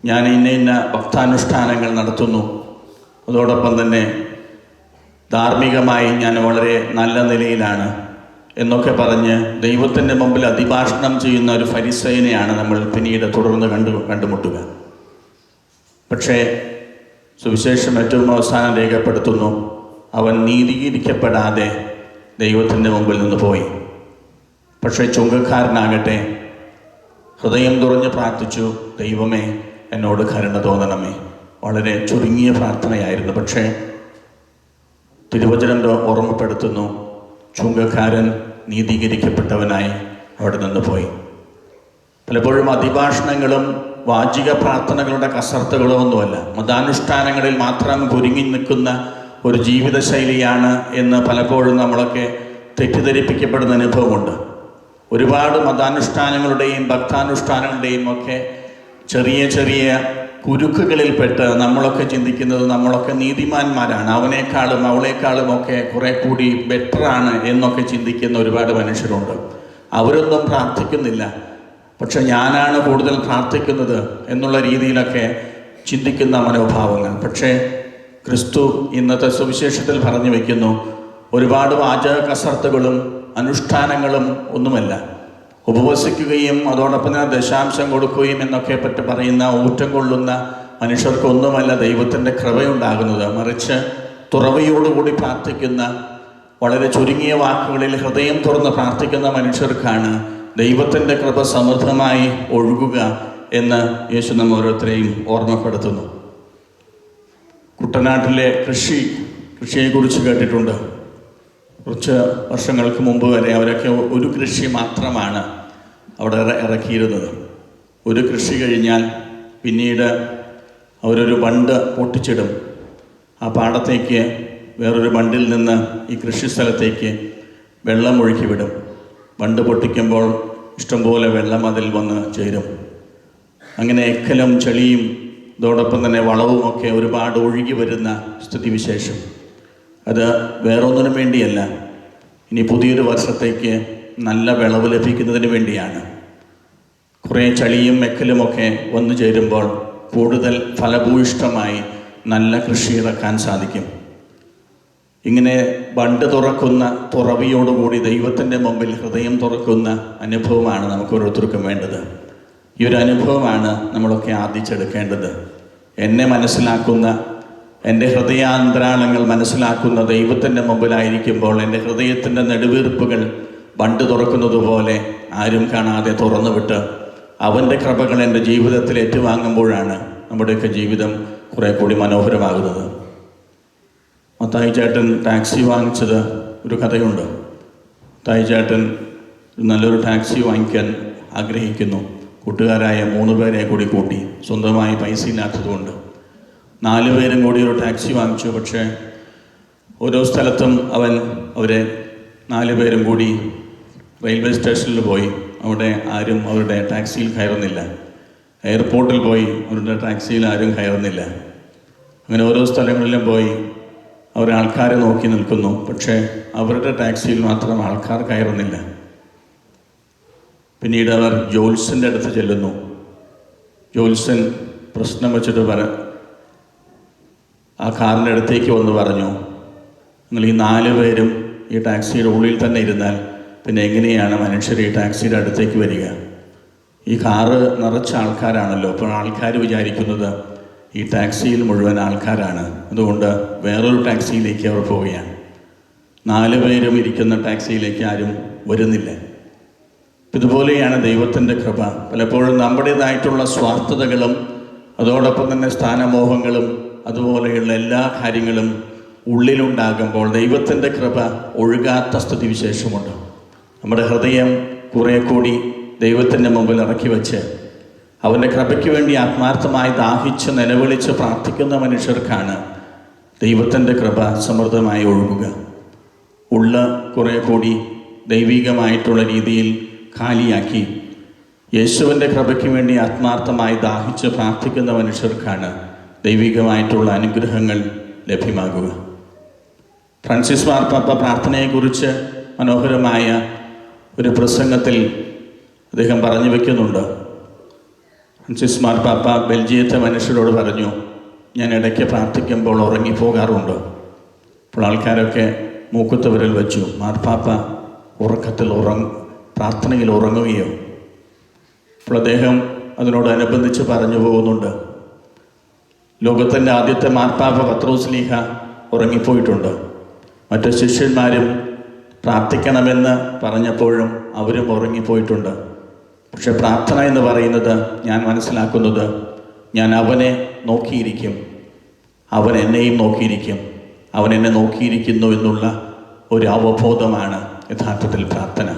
ഞാൻ ഇന്ന ഭക്താനുഷ്ഠാനങ്ങൾ നടത്തുന്നു, അതോടൊപ്പം തന്നെ ധാർമ്മികമായി ഞാൻ വളരെ നല്ല നിലയിലാണ് എന്നൊക്കെ പറഞ്ഞ് ദൈവത്തിൻ്റെ മുമ്പിൽ അതിഭാഷണം ചെയ്യുന്ന ഒരു ഫരിസയനെയാണ് നമ്മൾ പിന്നീട് തുടർന്ന് കണ്ടുമുട്ടുക. പക്ഷേ സുവിശേഷം ഏറ്റവും അവസാനം രേഖപ്പെടുത്തുന്നു, അവൻ നീതീകരിക്കപ്പെടാതെ ദൈവത്തിൻ്റെ മുമ്പിൽ നിന്ന് പോയി. പക്ഷേ ചുങ്കക്കാരനാകട്ടെ ഹൃദയം തുറഞ്ഞ് പ്രാർത്ഥിച്ചു, ദൈവമേ എന്നോട് കരുണ തോന്നണമേ. വളരെ ചുരുങ്ങിയ പ്രാർത്ഥനയായിരുന്നു. പക്ഷേ തിരുവചനം ഓർമ്മപ്പെടുത്തുന്നു, ചുങ്കക്കാരൻ നീതീകരിക്കപ്പെട്ടവനായി അവിടെ നിന്ന് പോയി. പലപ്പോഴും അതിഭാഷണങ്ങളും വാചിക പ്രാർത്ഥനകളുടെ കസർത്തുകളോ ഒന്നുമല്ല. മതാനുഷ്ഠാനങ്ങളിൽ മാത്രം കുരുങ്ങി നിൽക്കുന്ന ഒരു ജീവിതശൈലിയാണ് എന്ന് പലപ്പോഴും നമ്മളൊക്കെ തെറ്റിദ്ധരിപ്പിക്കപ്പെടുന്ന അനുഭവമുണ്ട്. ഒരുപാട് മതാനുഷ്ഠാനങ്ങളുടെയും ഭക്താനുഷ്ഠാനങ്ങളുടെയും ഒക്കെ ചെറിയ ചെറിയ കുരുക്കുകളിൽപ്പെട്ട് നമ്മളൊക്കെ ചിന്തിക്കുന്നത് നമ്മളൊക്കെ നീതിമാന്മാരാണ്, അവനേക്കാളും അവളേക്കാളും ഒക്കെ കുറെ കൂടി ബെറ്ററാണ് എന്നൊക്കെ ചിന്തിക്കുന്ന ഒരുപാട് മനുഷ്യരുണ്ട്. അവരൊന്നും പ്രാർത്ഥിക്കുന്നില്ല, പക്ഷെ ഞാനാണ് കൂടുതൽ പ്രാർത്ഥിക്കുന്നത് എന്നുള്ള രീതിയിലൊക്കെ ചിന്തിക്കുന്ന മനോഭാവങ്ങൾ. പക്ഷേ ക്രിസ്തു ഇന്നത്തെ സുവിശേഷത്തിൽ പറഞ്ഞു വയ്ക്കുന്നു, ഒരുപാട് വാചക കസർത്തുകളും അനുഷ്ഠാനങ്ങളും ഒന്നുമല്ല. ഉപവസിക്കുകയും അതോടൊപ്പം തന്നെ ദശാംശം കൊടുക്കുകയും എന്നൊക്കെ പറ്റി പറയുന്ന ഊറ്റം കൊള്ളുന്ന മനുഷ്യർക്കൊന്നുമല്ല ദൈവത്തിൻ്റെ കൃപയുണ്ടാകുന്നത്. മറിച്ച് തുറവിയോടുകൂടി പ്രാർത്ഥിക്കുന്ന, വളരെ ചുരുങ്ങിയ വാക്കുകളിൽ ഹൃദയം തുറന്ന് പ്രാർത്ഥിക്കുന്ന മനുഷ്യർക്കാണ് ദൈവത്തിൻ്റെ കൃപ സമൃദ്ധമായി ഒഴുകുക എന്ന് യേശു നമ്മ ഓരോരുത്തരെയും ഓർമ്മപ്പെടുത്തുന്നു. കുട്ടനാട്ടിലെ കൃഷിയെക്കുറിച്ച് കേട്ടിട്ടുണ്ട്. കുറച്ച് വർഷങ്ങൾക്ക് മുമ്പ് വരെ അവരൊക്കെ ഒരു കൃഷി മാത്രമാണ് അവിടെ ഇറക്കിയിരുന്നത്. ഒരു കൃഷി കഴിഞ്ഞാൽ പിന്നീട് അവരൊരു ബണ്ട് പൊട്ടിച്ചിടും. ആ പാടത്തേക്ക് വേറൊരു ബണ്ടിൽ നിന്ന് ഈ കൃഷി സ്ഥലത്തേക്ക് വെള്ളം ഒഴുക്കി വിടും. ബണ്ട് പൊട്ടിക്കുമ്പോൾ ഇഷ്ടംപോലെ വെള്ളം അതിൽ വന്ന് ചേരും. അങ്ങനെ എക്കലും ചെളിയും അതോടൊപ്പം തന്നെ വളവുമൊക്കെ ഒരുപാട് ഒഴുകി വരുന്ന സ്ഥിതിവിശേഷം. അത് വേറൊന്നിനും വേണ്ടിയല്ല, ഇനി പുതിയൊരു വർഷത്തേക്ക് നല്ല വിളവ് ലഭിക്കുന്നതിന് വേണ്ടിയാണ്. കുറേ ചളിയും മെക്കലുമൊക്കെ വന്നു ചേരുമ്പോൾ കൂടുതൽ ഫലഭൂയിഷ്ടമായി നല്ല കൃഷി ഇറക്കാൻ സാധിക്കും. ഇങ്ങനെ ബണ്ട് തുറക്കുന്ന തുറവിയോടുകൂടി ദൈവത്തിൻ്റെ മുമ്പിൽ ഹൃദയം തുറക്കുന്ന അനുഭവമാണ് നമുക്ക് ഓരോരുത്തർക്കും വേണ്ടത്. ഈ ഒരു അനുഭവമാണ് നമ്മളൊക്കെ ആർജിച്ചെടുക്കേണ്ടത്. എന്നെ മനസ്സിലാക്കുന്ന, എൻ്റെ ഹൃദയാന്തരാളങ്ങൾ മനസ്സിലാക്കുന്ന ദൈവത്തിൻ്റെ മുമ്പിലായിരിക്കുമ്പോൾ എൻ്റെ ഹൃദയത്തിൻ്റെ നെടുവീർപ്പുകൾ ബണ്ട് തുറക്കുന്നത് പോലെ ആരും കാണാതെ തുറന്നുവിട്ട് അവൻ്റെ കൃപകൾ എൻ്റെ ജീവിതത്തിൽ ഏറ്റുവാങ്ങുമ്പോഴാണ് നമ്മുടെയൊക്കെ ജീവിതം കുറേ കൂടി മനോഹരമാകുന്നത്. മത്തായി ചേട്ടൻ ടാക്സി വാങ്ങിച്ചത് ഒരു കഥയുണ്ട്. മത്തായി ചേട്ടൻ നല്ലൊരു ടാക്സി വാങ്ങിക്കാൻ ആഗ്രഹിക്കുന്നു. കൂട്ടുകാരായ 3 പേരെ കൂടി കൂട്ടി, സ്വന്തമായി പൈസ ഇല്ലാത്തതുകൊണ്ട് 4 പേരും കൂടി ഒരു ടാക്സി വാങ്ങിച്ചു. പക്ഷേ ഓരോ സ്ഥലത്തും അവരെ 4 പേരും കൂടി റെയിൽവേ സ്റ്റേഷനിൽ പോയി. അവിടെ ആരും അവരുടെ ടാക്സിയിൽ കയറുന്നില്ല. എയർപോർട്ടിൽ പോയി അവരുടെ ടാക്സിയിൽ ആരും കയറുന്നില്ല. അങ്ങനെ ഓരോ സ്ഥലങ്ങളിലും പോയി അവർ ആൾക്കാരെ നോക്കി നിൽക്കുന്നു. പക്ഷേ അവരുടെ ടാക്സിയിൽ മാത്രം ആൾക്കാർ കയറുന്നില്ല. പിന്നീട് അവർ ജോത്സ്യൻ്റെ അടുത്ത് ചെല്ലുന്നു. ജോത്സ്യൻ പ്രശ്നം വെച്ചിട്ട് ആ കാറിൻ്റെ അടുത്തേക്ക് വന്ന് പറഞ്ഞു, നിങ്ങൾ ഈ 4 പേരും ഈ ടാക്സിയുടെ ഉള്ളിൽ തന്നെ ഇരുന്നാൽ പിന്നെ എങ്ങനെയാണ് മനുഷ്യർ ഈ ടാക്സിയുടെ അടുത്തേക്ക് വരിക? ഈ കാറ് നിറച്ച ആൾക്കാരാണല്ലോ. അപ്പോൾ ആൾക്കാർ വിചാരിക്കുന്നത് ഈ ടാക്സിയിൽ മുഴുവൻ ആൾക്കാരാണ്, അതുകൊണ്ട് വേറൊരു ടാക്സിയിലേക്ക് അവർ പോവുകയാണ്. 4 പേരും ഇരിക്കുന്ന ടാക്സിയിലേക്ക് ആരും വരുന്നില്ല. ഇതുപോലെയാണ് ദൈവത്തിൻ്റെ കൃപ. പലപ്പോഴും നമ്മുടേതായിട്ടുള്ള സ്വാർത്ഥതകളും അതോടൊപ്പം തന്നെ സ്ഥാനമോഹങ്ങളും അതുപോലെയുള്ള എല്ലാ കാര്യങ്ങളും ഉള്ളിലുണ്ടാകുമ്പോൾ ദൈവത്തിൻ്റെ കൃപ ഒഴുകാത്ത സ്ഥിതിവിശേഷമുണ്ട്. നമ്മുടെ ഹൃദയം കുറേ കൂടി ദൈവത്തിൻ്റെ മുമ്പിൽ ഇറക്കി വെച്ച് അവൻ്റെ കൃപയ്ക്ക് വേണ്ടി ആത്മാർത്ഥമായി ദാഹിച്ച് നിലവിളിച്ച് പ്രാർത്ഥിക്കുന്ന മനുഷ്യർക്കാണ് ദൈവത്തിൻ്റെ കൃപ സമൃദ്ധമായി ഒഴുകുക. ഉള്ള കുറേ കൂടി ദൈവികമായിട്ടുള്ള രീതിയിൽ ഖാലിയാക്കി യേശുവിൻ്റെ കൃപയ്ക്ക് വേണ്ടി ആത്മാർത്ഥമായി ദാഹിച്ച് പ്രാർത്ഥിക്കുന്ന മനുഷ്യർക്കാണ് ദൈവികമായിട്ടുള്ള അനുഗ്രഹങ്ങൾ ലഭ്യമാകുക. ഫ്രാൻസിസ് മാർപ്പാപ്പ പ്രാർത്ഥനയെക്കുറിച്ച് മനോഹരമായ ഒരു പ്രസംഗത്തിൽ അദ്ദേഹം പറഞ്ഞു വയ്ക്കുന്നുണ്ട്. ഫ്രാൻസിസ് മാർപ്പാപ്പ ബെൽജിയത്തെ മനുഷ്യരോട് പറഞ്ഞു, ഞാൻ ഇടയ്ക്ക് പ്രാർത്ഥിക്കുമ്പോൾ ഉറങ്ങിപ്പോകാറുണ്ട്. അപ്പോൾ ആൾക്കാരൊക്കെ മൂക്കുത്ത് വിരൽ വെച്ചു. മാർപ്പാപ്പ ഉറക്കത്തിൽ പ്രാർത്ഥനയിൽ ഉറങ്ങുകയോ? അപ്പോൾ അദ്ദേഹം അതിനോടനുബന്ധിച്ച് പറഞ്ഞു പോകുന്നുണ്ട്, ലോകത്തിൻ്റെ ആദ്യത്തെ മാർപ്പാപ്പ പത്രോസ്ലീഹ ഉറങ്ങിപ്പോയിട്ടുണ്ട്. മറ്റു ശിഷ്യന്മാരും പ്രാർത്ഥിക്കണമെന്ന് പറഞ്ഞപ്പോഴും അവരും ഉറങ്ങിപ്പോയിട്ടുണ്ട്. പക്ഷെ പ്രാർത്ഥന എന്ന് പറയുന്നത് ഞാൻ മനസ്സിലാക്കുന്നത്, ഞാൻ അവനെ നോക്കിയിരിക്കും, അവൻ എന്നെയും നോക്കിയിരിക്കും, അവൻ എന്നെ നോക്കിയിരിക്കുന്നു എന്നുള്ള ഒരു അവബോധമാണ് യഥാർത്ഥത്തിൽ പ്രാർത്ഥന.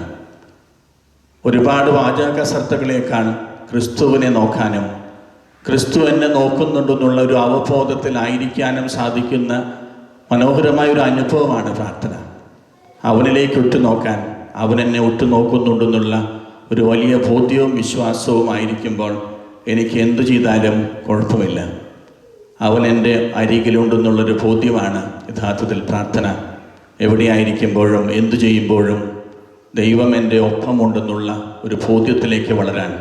ഒരുപാട് വാചകസർത്തകളേക്കാൾ ക്രിസ്തുവിനെ നോക്കാനും ക്രിസ്തു എന്നെ നോക്കുന്നുണ്ടെന്നുള്ള ഒരു അവബോധത്തിലായിരിക്കാനും സാധിക്കുന്ന മനോഹരമായ ഒരു അനുഭവമാണ് പ്രാർത്ഥന. അവനിലേക്ക് ഉറ്റുനോക്കാൻ, അവൻ എന്നെ ഉറ്റുനോക്കുന്നുണ്ടെന്നുള്ള ഒരു വലിയ ബോധ്യവും വിശ്വാസവും ആയിരിക്കുമ്പോൾ എനിക്ക് എന്തു ചെയ്താലും കുഴപ്പമില്ല. അവൻ എൻ്റെ അരികിലുണ്ടെന്നുള്ളൊരു ബോധ്യമാണ് യഥാർത്ഥത്തിൽ പ്രാർത്ഥന. എവിടെയായിരിക്കുമ്പോഴും എന്തു ചെയ്യുമ്പോഴും ദൈവം എൻ്റെ ഒപ്പമുണ്ടെന്നുള്ള ഒരു ബോധ്യത്തിലേക്ക് വളരാൻ,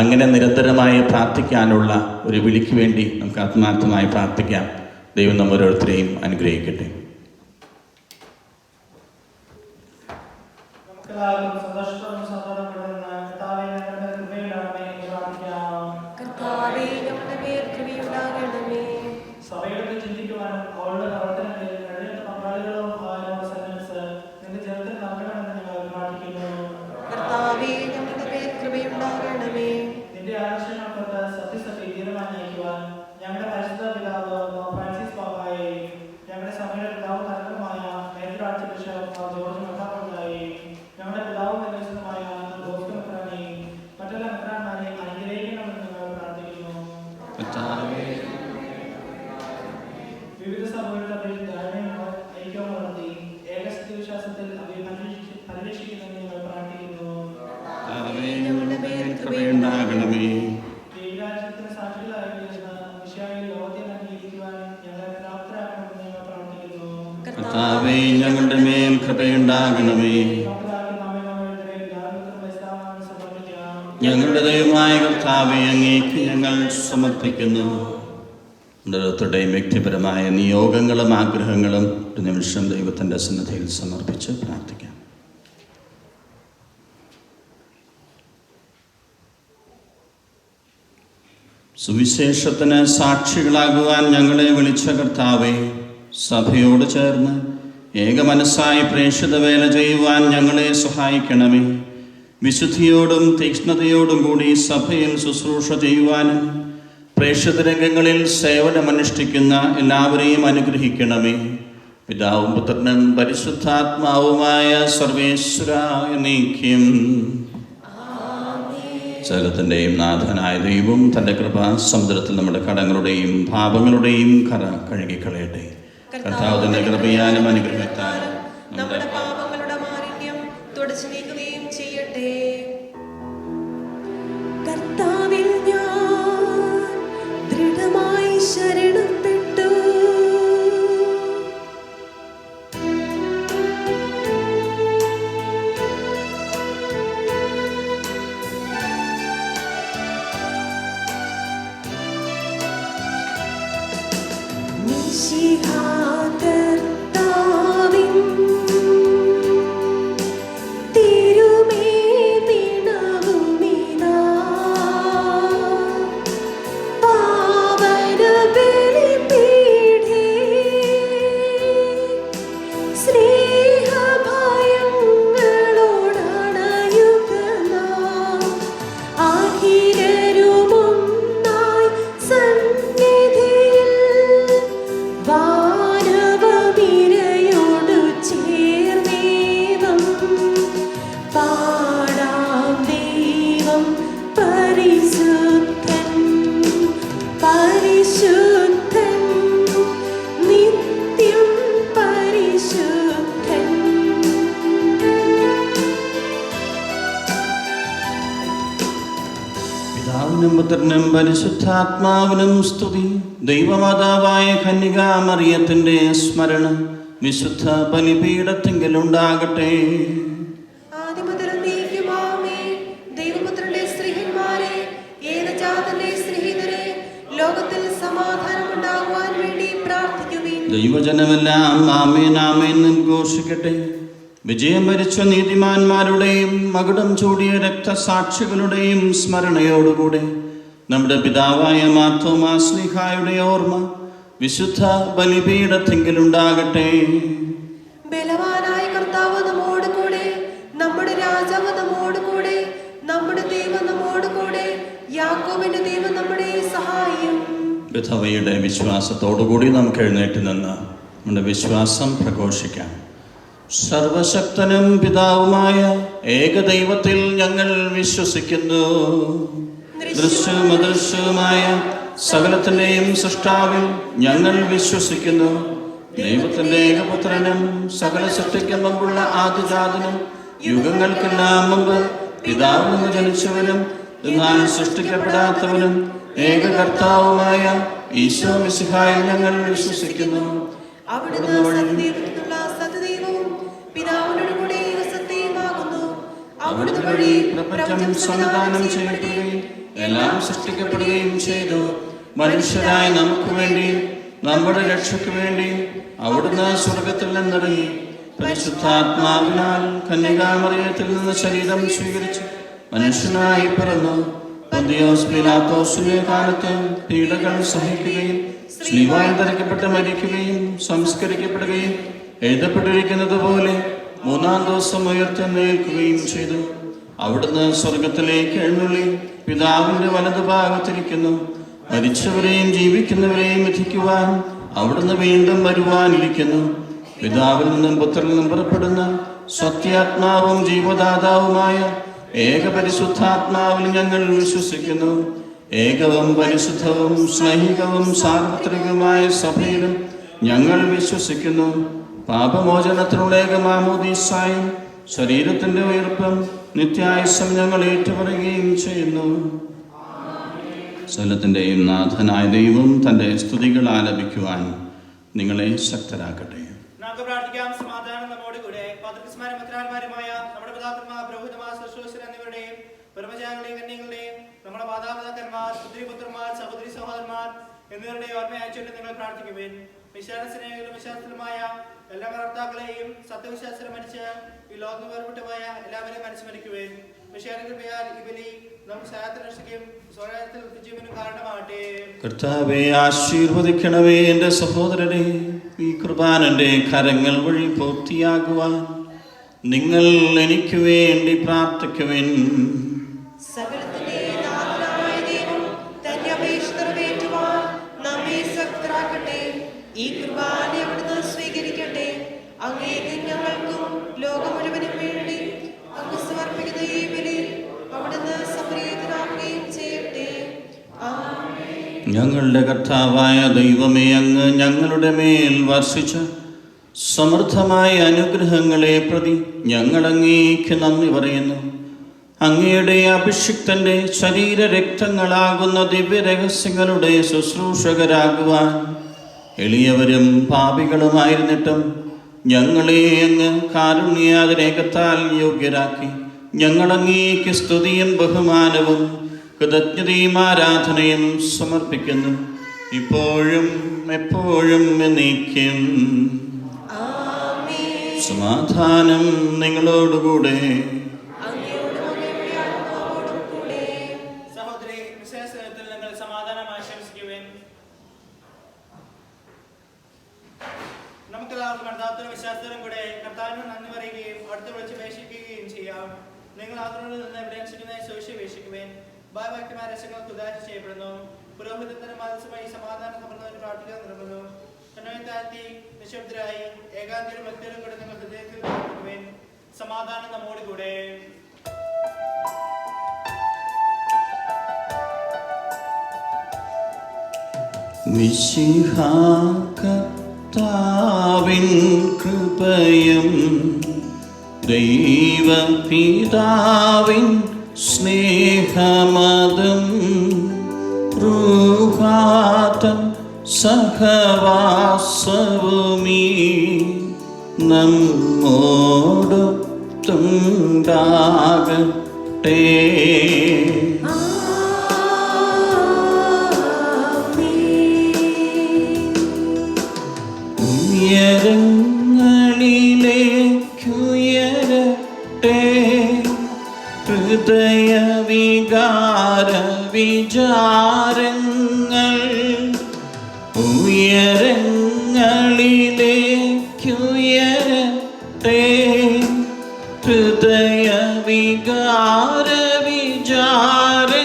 അങ്ങനെ നിരന്തരമായി പ്രാർത്ഥിക്കാനുള്ള ഒരു വിളിക്ക് വേണ്ടി നമുക്ക് ആത്മാർത്ഥമായി പ്രാർത്ഥിക്കാം. ദൈവം നമ്മോരോരുത്തരെയും അനുഗ്രഹിക്കട്ടെ. നമുക്കെല്ലാവർക്കും സന്തോഷത്തോടും സന്തോഷത്തോടും കർത്താവേ ഞങ്ങളുടെ കൃപയുണ്ടാകണമേ എന്ന് പ്രാർത്ഥിക്കാം. കർത്താവേ, ഞങ്ങളുടെ മേൽ കൃപയുണ്ടാകണമേ. സഭയുടെ ചിന്തിക്കുവാനും അവളുടെ പ്രവർത്തനങ്ങളിൽ കഴിയുന്ന പങ്കാളികളും ആയ സന്മനസ്സ് നിന്റെ ജനത്തിൽ നൽകണമെന്ന് ഞങ്ങൾ പ്രാർത്ഥിക്കുന്നു. കർത്താവേ, ഞങ്ങളുടെ മേൽ കൃപയുണ്ടാകണമേ. നിന്റെ ആവശ്യങ്ങൾക്കൊത്ത് സത്യസത്യ തീരുമാനം നയിക്കുവാൻ ഞങ്ങളുടെ പരിശുദ്ധ പിതാവ് ഫ്രാൻസിസ് പാപ്പായെ, ഞങ്ങളുടെ സഭയുടെ പിതാവ് തലവനുമായ മേജർ ആർച്ച് ബിഷപ്പ് ജോർജ് മെത്രാപ്പൊലീത്തായെ, ഞങ്ങളുടെ പിതാവ് നിർദ്ദേശമായ ജോസ് മെത്രാനെയും മറ്റെല്ലാ മെത്രാന്മാരെയും അനുഗ്രഹിക്കണമെന്ന് ഞങ്ങൾ പ്രാർത്ഥിക്കുന്നു. വിവിധ സഭകളുടെ തമ്മിൽ ധാരണയും ഐക്യവും വളർത്തി ഏകസത്യ വിശ്വാസത്തിൽ അവയെ പരിരക്ഷിക്കുന്നതിന് ഞങ്ങൾ പ്രാർത്ഥിക്കുന്നു. ഞങ്ങളുടെ മേൽ കൃപയുണ്ടാകണമേ. ദൈവരാജ്യത്തിന് സാക്ഷികളായിരുന്ന വിശ്വാസികൾ ലോകത്തെ അംഗീകരിക്കുവാൻ ഞങ്ങളെ പ്രാപ്തരാക്കണമെന്ന് ഞങ്ങൾ പ്രാർത്ഥിക്കുന്നു. കർത്താവേ, ഞങ്ങളുടെ മേൽ കൃപയുണ്ടാകണമേ. ഞങ്ങളുടെ ദൈവമായ കർത്താവേ, അങ്ങേക്ക് ഞങ്ങൾ സമർപ്പിക്കുന്നു. ഓരോരുത്തരുടെയും വ്യക്തിപരമായ നിയോഗങ്ങളും ആഗ്രഹങ്ങളും ഒരു നിമിഷം ദൈവത്തിൻ്റെ സന്നിധിയിൽ സമർപ്പിച്ച് പ്രാർത്ഥിക്കാം. സുവിശേഷത്തിന് സാക്ഷികളാകുവാൻ ഞങ്ങളെ വിളിച്ച കർത്താവേ, സഭയോട് ചേർന്ന് ഏകമനസ്സായി പ്രേക്ഷിത വേല ചെയ്യുവാൻ ഞങ്ങളെ സഹായിക്കണമേ. വിശുദ്ധിയോടും തീക്ഷ്ണതയോടും കൂടി സഭയിൽ ശുശ്രൂഷ ചെയ്യുവാനും പ്രേക്ഷിത രംഗങ്ങളിൽ സേവനമനുഷ്ഠിക്കുന്ന എല്ലാവരെയും അനുഗ്രഹിക്കണമേ. പിതാവും പുത്രനും പരിശുദ്ധാത്മാവുമായ സർവേശ്വരായ നീക്കം. സകലത്തിൻ്റെയും നാഥനായ ദൈവം തൻ്റെ കൃപാ സമുദ്രത്തിൽ നമ്മുടെ കടങ്ങളുടെയും പാപങ്ങളുടെയും കറ കഴുകിക്കളയട്ടെ. കർത്താവ് തൻ്റെ കൃപയാലും അനുഗ്രഹത്താലും നമ്മുടെ പാപങ്ങളുടെ മാലിന്യം തുടച്ചു നീക്കുകയും ചെയ്യട്ടെ. കർത്താവിൽ ഞാൻ ദൃഢമായി ശരണപ്പെട്ടു. കർത്താവിൻ തിരുമേനിണവുമിതാ പാവനബലിപീഠേ സ്നേഹഭയങ്ങളോടണയുക നാം അഖിലരുമൊന്നായി സന്നിധിയിൽ വാനവനിരയോടു ചേർന്നേവം പാടാം. ദൈവം പരിശുദ്ധൻ, പരിശുദ്ധൻ, നിത്യം പരിശുദ്ധൻ. പിതാവിനും പുത്രനും പരിശുദ്ധാത്മാവിനും സ്തുതി. ദൈവമാതാവായ കന്യകാമറിയത്തിൻ്റെ സ്മരണ വിശുദ്ധ ബലിപീഠത്തിങ്കലുണ്ടാകട്ടെ. ആദിമുതൽ നീക്കും ആമേൻ. ദൈവപുത്രന്റെ സ്ത്രീഹന്മാരെ, ഏകജാതന്റെ സ്നേഹിതരെ, ലോകത്തിൽ സമാധാനമുണ്ടാകുവാൻ വേണ്ടി പ്രാർത്ഥിക്കുവിൻ. ദൈവജനമെല്ലാം ആമേൻ ആമേൻ ഘോഷിക്കട്ടെ. വിജയം വരിച്ച നീതിമാന്മാരുടെയും മകുടം ചൂടിയ രക്തസാക്ഷികളുടെയും സ്മരണയോടുകൂടെ നമ്മുടെ പിതാവായ മാർത്തോമാ ശ്ലീഹായുടെ ഓർമ്മ വിശുദ്ധ ബലിപീഠത്തിങ്കലുണ്ടാകട്ടെ. ബലവാനായ കർത്താവ് നമ്മോട് കൂടെ, നമ്മുടെ രാജാവ് നമ്മോട് കൂടെ, നമ്മുടെ ദൈവം നമ്മോട് കൂടെ, യാക്കോബിന്റെ ദൈവം നമ്മുടെ സഹായം. വിധവയുടെ വിശ്വാസത്തോടുകൂടി നമുക്ക് എഴുന്നേറ്റ് നിന്ന് നമ്മുടെ വിശ്വാസം പ്രഘോഷിക്കാം. സർവശക്തനും പിതാവുമായ ഏകദൈവത്തിൽ ഞങ്ങൾ വിശ്വസിക്കുന്നു. ദൃശ്യവും അദൃശ്യവുമായ സകലത്തിന്റെയും സൃഷ്ടാവിൽ ഞങ്ങൾ വിശ്വസിക്കുന്നു. ദൈവത്തിന്റെ ഏകപുത്രനും സകല സൃഷ്ടിക്കും മുമ്പുള്ള ആദിജാതനും യുഗങ്ങൾക്കെല്ലാം മുമ്പ് പിതാവിൽ നിന്ന് ജനിച്ചവനും എന്നാൽ സൃഷ്ടിക്കപ്പെടാത്തവനും ഏകകർത്താവുമായ ഈശോ മിശിഹായിൽ ഞങ്ങൾ വിശ്വസിക്കുന്നു. അവിടുന്ന് സത്യദൈവത്തിനുള്ള സത്യദൈവവും പിതാവിനോട് കൂടെ സത്യമാകുന്നു. അവിടുന്ന് വഴി പ്രപഞ്ചം സംവിധാനം ചെയ്യപ്പെടുകയും എല്ലാം സൃഷ്ടിക്കപ്പെടുകയും ചെയ്തു. മനുഷ്യരായ നമുക്ക് വേണ്ടി നമ്മുടെ രക്ഷയ്ക്ക് വേണ്ടി അവിടുന്ന് സ്വർഗത്തിൽ നിന്നിറങ്ങി പരിശുദ്ധാത്മാവിനാൽ കന്യകാമറിയത്തിൽ നിന്ന് ശരീരം സ്വീകരിച്ച് മനുഷ്യനായി പിറന്നു. പൊന്തിയോസ് പീലാത്തോസിന്റെ കാലത്ത് പീഡകൾ സഹിക്കുകയും സ്ലീവായിൽ തറയ്ക്കപ്പെട്ട് മരിക്കുകയും സംസ്കരിക്കപ്പെടുകയും എഴുതപ്പെട്ടിരിക്കുന്നത് പോലെ മൂന്നാം ദിവസം ഉയർത്തെഴുന്നേൽക്കുകയും ചെയ്തു. അവിടുന്ന് സ്വർഗത്തിലേക്ക് എഴുന്നള്ളി പിതാവിന്റെ വലതുഭാഗത്തിരിക്കുന്നു. മരിച്ചവരെയും ജീവിക്കുന്നവരെയും വിധിക്കുവാൻ അവിടുന്ന് വീണ്ടും വരുവാനിരിക്കുന്നു. പിതാവിൽ നിന്നും പുത്രനിൽ നിന്നും പുറപ്പെടുന്ന സത്യാത്മാവും ജീവദാതാവുമായ ഏകപരിശുദ്ധാത്മാവിൽ ഞങ്ങൾ വിശ്വസിക്കുന്നു. ഏകവും പരിശുദ്ധവും സ്നേഹികവും സാർവത്രികവുമായ സഭയിലും ഞങ്ങൾ വിശ്വസിക്കുന്നു. പാപമോചനത്തിനുള്ള ഏകമാമോദീസായും ശരീരത്തിന്റെ ഉയർപ്പും നിത്യായുസ്സും ഞങ്ങൾ ഏറ്റുപറയുകയും ചെയ്യുന്നു. സകലത്തിന്റെയും നാഥനായ ദൈവം തന്റെ സ്തുതികൾ ആലപിക്കുവാൻ നിങ്ങളെ ശക്തരാക്കട്ടെ. നമുക്ക് പ്രാർത്ഥിക്കാം. സമാധാനം നമ്മോട് കൂടെ. പാത്രികന്മാരും മെത്രാന്മാരുമായ നമ്മുടെ പിതാക്കന്മാർ, പുരോഹിതന്മാർ, ശുശ്രൂഷകർ എന്നിവരുടെയും ബ്രഹ്മചാരികളുടെയും കന്യകളുടെയും നമ്മുടെ മാതാപിതാക്കന്മാർ, പുത്രിപുത്രന്മാർ, സഹോദരി സഹോദരന്മാർ എന്നിവരുടെയും ഓർമ്മയച്ചുകൊണ്ട് നിങ്ങൾ പ്രാർത്ഥിക്കുവേൻ. വിശ്വാസസ്നേഹികളും വിശ്വാസത്തിലുമായ എല്ലാ കർത്താക്കളെയും സത്യവിശ്വാസത്തിൽ മരിച്ച് ഈ ലോകം വേർപെട്ടു പോയ എല്ലാവരെയും അനുസ്മരിക്കുവേൻ. വിശ്വാസകൃപയാൽ ഈ ബലി നമുക്ക് സഹായത്തിന് രക്ഷിക്കും സ്വരായത്തിൽ ജീവനും കാരണമാകട്ടെ. കർത്താവേ, ആശീർവദിക്കണമേ. എൻ്റെ സഹോദരനെ, ഈ കുർബാനന്റെ കരങ്ങൾ വഴി പൂർത്തിയാകുവാൻ നിങ്ങൾ എനിക്ക് വേണ്ടി പ്രാർത്ഥിക്കുവിൻ. സകലത്തിന്റെ നാഥനായ ദൈവം തന്റെ അപേക്ഷ നിറവേറ്റുവാൻ നമ്മെ ശക്തരാക്കട്ടെ. ഈ കുർബാന അവിടുന്ന് സ്വീകരിക്കട്ടെ. അങ്ങേക്ക് ഞങ്ങൾക്കും ലോകം മുഴുവനും വേണ്ടി അങ്ങ് സമർപ്പിക്കുന്ന ഈ ബലിയിൽ അവിടുന്ന് സംപ്രീതനാക്കുകയും ചെയ്യട്ടെ. ആമേൻ. ഞങ്ങളുടെ കർത്താവായ ദൈവമേ, അങ്ങ് ഞങ്ങളുടെ മേൽ വർഷിച്ച സമൃദ്ധമായ അനുഗ്രഹങ്ങളെ പ്രതി ഞങ്ങൾ അങ്ങേക്ക് നന്ദി പറയുന്നു. അങ്ങയുടെ അഭിഷിക്തന്റെ ശരീരരക്തങ്ങളാകുന്ന ദിവ്യരഹസ്യങ്ങളുടെ ശുശ്രൂഷകരാകുവാൻ എളിയവരും പാപികളുമായിരുന്നിട്ടും ഞങ്ങളെ അങ്ങ് കാരുണ്യാതിരേകത്താൽ യോഗ്യരാക്കി. ഞങ്ങൾ അങ്ങേക്ക് സ്തുതിയും ബഹുമാനവും കൃതജ്ഞതയും ആരാധനയും സമർപ്പിക്കുന്നു, ഇപ്പോഴും എപ്പോഴും എന്നേക്കും. ആമേൻ. സമാധാനം നിങ്ങളോടുകൂടെ. അങ്ങയോടും അങ്ങയുടെ ആത്മാവോടും കൂടെ. സഹോദരി, വിശേഷത്തിൽ നിങ്ങൾ സമാധാനം ആശംസിക്കുവേൻ. നമുക്കെല്ലാവർക്കും കർത്താവിന്റെ വിശ്വാസത്തിലും കൂടെ കർത്താവിന് നന്ദി പറയുകയും അടുത്ത് വിളിച്ച് വേഷിക്കുകയും ചെയ്യാം. നിങ്ങൾ അതിനോട് നിന്ന് എവിടെയും ശരിയായി സുവിശേഷിക്കുവേൻ. ഭാഗ്യവാന്മാരെ രക്ഷകൾക്ക് ഉദാഹരണ ചെയ്യപ്പെടുന്നു. പുരോഹിതത്തിന്റെ മനസ്സുമായി സമാധാനം സമർദ്ദത്തിന് പ്രാർത്ഥിക്കാൻ നിർമ്മിക്കുന്നു. കണ്ണുകൾ താഴ്ത്തി നിശബ്ദരായി ഏകാന്തരും ഭക്തരും കൂടെ നിങ്ങൾ ഹൃദയത്തിൽ പ്രാർത്ഥിക്കുവേൻ. സമാധാനം നമ്മോട് കൂടെ. കർത്താവിൻ കൃപയും ദൈവപിതാവിൻ സ്നേഹമതും റൂഹാതൻ സഹവാസവുമീ നമ്മോടൊത്തുണ്ടാകട്ടെ. ഉയരങ്ങളിലേക്കുയരട്ടെ ഹൃദയവികാര വിചാരങ്ങൾ. ഉയരങ്ങളിലേക്കുയരട്ടെ ഹൃദയവികാര വിചാരങ്ങൾ.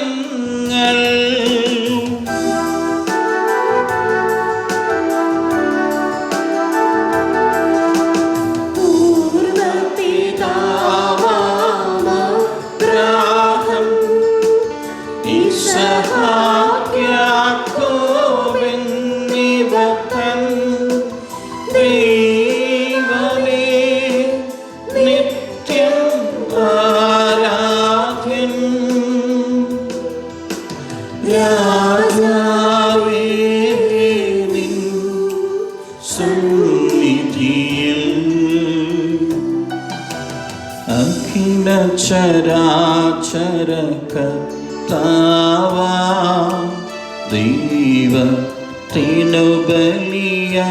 രാജാവേ നിൻ സന്നിധിയിൽ അഖില ചരാചര കർത്താവാ ദൈവത്തിനു ബലിയർപ്പിപ്പൂ.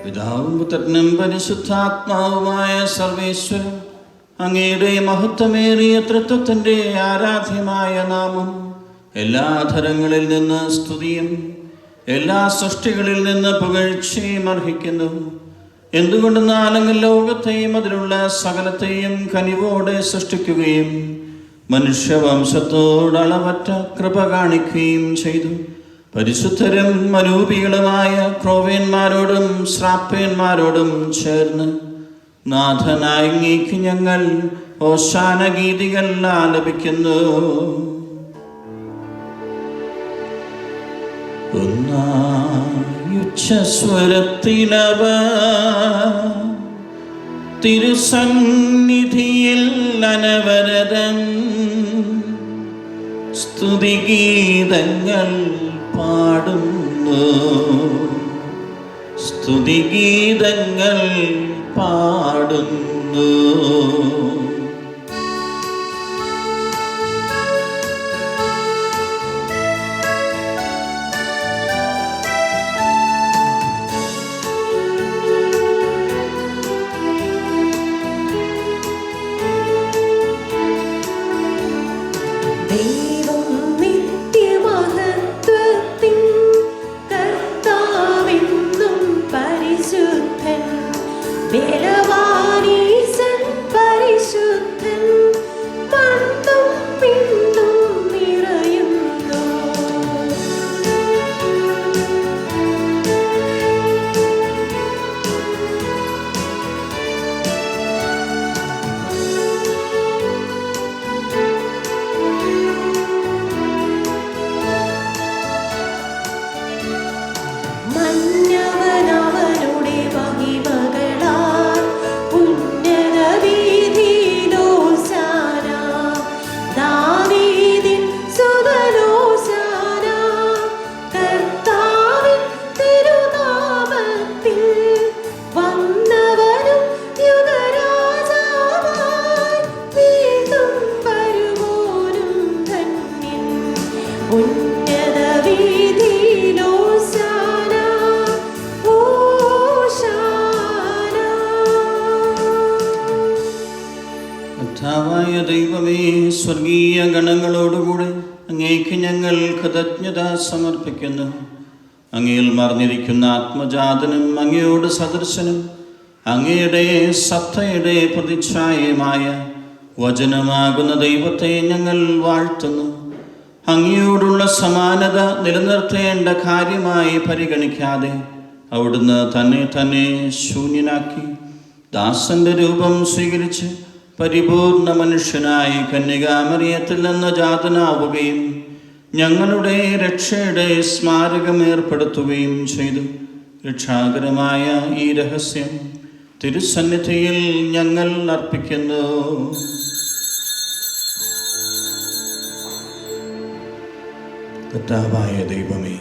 പിതാവും പുത്രനും പരിശുദ്ധാത്മാവുമായ സർവേശ്വരൻ അങ്ങയുടെ മഹത്വമേറിയ തൃത്വത്തിൻ്റെ ആരാധ്യമായ നാമം എല്ലാ ധരങ്ങളിൽ നിന്ന് സ്തുതിയും എല്ലാ സൃഷ്ടികളിൽ നിന്ന് പുകഴ്ചയും അർഹിക്കുന്നു. എന്തുകൊണ്ടെന്നാൽ അങ്ങ് ലോകത്തെയും അതിലുള്ള സകലത്തെയും കനിവോടെ സൃഷ്ടിക്കുകയും മനുഷ്യവംശത്തോട് അളവറ്റ കൃപ കാണിക്കുകയും ചെയ്തു. പരിശുദ്ധരും മനൂപികളുമായ ക്രോവേന്മാരോടും ശ്രാപ്പേന്മാരോടും ചേർന്ന് നാഥനായി അങ്ങേക്ക് ഞങ്ങൾ ഓശാന ഗീതികൾ ആലപിക്കുന്നു. ഉച്ചസ്വരത്തിലവ തിരുസന്നിധിയിൽ അനവരതം സ്തുതിഗീതങ്ങൾ പാടുന്നു, സ്തുതിഗീതങ്ങൾ പാടുന്നു. ദൈവമേ, സ്വർഗീയ ഗണങ്ങളോടുകൂടെ അങ്ങേക്ക് ഞങ്ങൾ കൃതജ്ഞത സമർപ്പിക്കുന്നു. അങ്ങയിൽ മറിഞ്ഞിരിക്കുന്ന ആത്മജാതനും അങ്ങയോട് സദൃശനും അങ്ങയുടെ സത്തയുടെ പ്രതിച്ഛായമായ വചനമാകുന്ന ദൈവത്തെ ഞങ്ങൾ വാഴ്ത്തുന്നു. അങ്ങയോടുള്ള സമാനത നിലനിർത്തേണ്ട കാര്യമായി പരിഗണിക്കാതെ അവിടുന്ന് തന്നെ ശൂന്യനാക്കി ദാസന്റെ രൂപം സ്വീകരിച്ച് പരിപൂർണ മനുഷ്യനായി കന്യകാമറിയത്തിൽ നിന്ന് ജാതനാവുകയും ഞങ്ങളുടെ രക്ഷയുടെ സ്മാരകം ഏർപ്പെടുത്തുകയും ചെയ്തു. രക്ഷാകരമായ ഈ രഹസ്യം തിരുസന്നിധിയിൽ ഞങ്ങൾ അർപ്പിക്കുന്നു. കർത്താവായ ദൈവമേ,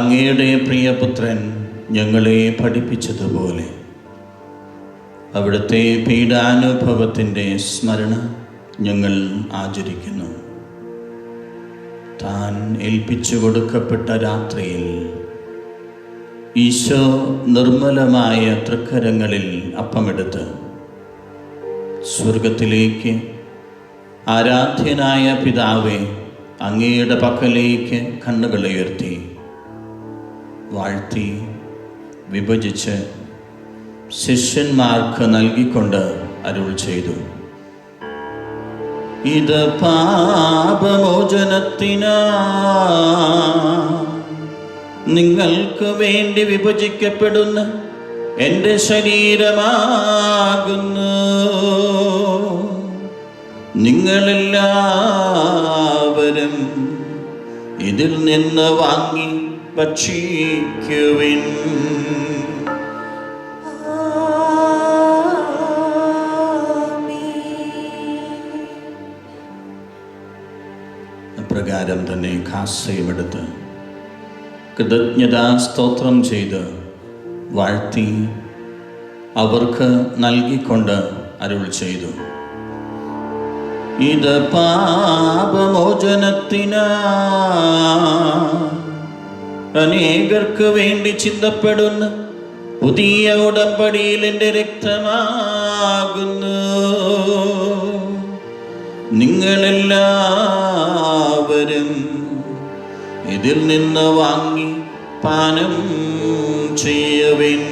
അങ്ങയുടെ പ്രിയപുത്രൻ ഞങ്ങളെ പഠിപ്പിച്ചതുപോലെ അവിടുത്തെ പീഡാനുഭവത്തിൻ്റെ സ്മരണ ഞങ്ങൾ ആചരിക്കുന്നു. താൻ ഏൽപ്പിച്ചു കൊടുക്കപ്പെട്ട രാത്രിയിൽ ഈശോ നിർമ്മലമായ തൃക്കരങ്ങളിൽ അപ്പമെടുത്ത് സ്വർഗത്തിലേക്ക് ആരാധ്യനായ പിതാവേ, അങ്ങയുടെ പക്കലേക്ക് കണ്ണുകൾ ഉയർത്തി വാഴ്ത്തി വിഭജിച്ച് ശിഷ്യന്മാർക്ക് നൽകിക്കൊണ്ട് അരുൾ ചെയ്തു, ഇത് പാപമോചനത്തിനാ നിങ്ങൾക്ക് വേണ്ടി വിഭജിക്കപ്പെടുന്ന എൻ്റെ ശരീരമാകുന്നു. നിങ്ങളെല്ലാവരും ഇതിൽ നിന്ന് വാങ്ങി ഭക്ഷിക്കുവിൻ. അപ്രകാരം തന്നെ കാസയുമെടുത്ത് കൃതജ്ഞതാ സ്തോത്രം ചെയ്ത് വാഴ്ത്തി അവർക്ക് നൽകിക്കൊണ്ട് അരുൾ ചെയ്തു, ഇത് പാപമോചനത്തിനാ അനേകർക്ക് വേണ്ടി ചിന്തപ്പെടുന്ന പുതിയ ഉടമ്പടിയിൽ എൻ്റെ രക്തമാകുന്നു. നിങ്ങളെല്ലാവരും ഇതിൽ നിന്ന് വാങ്ങി പാനം ചെയ്യുവിൻ.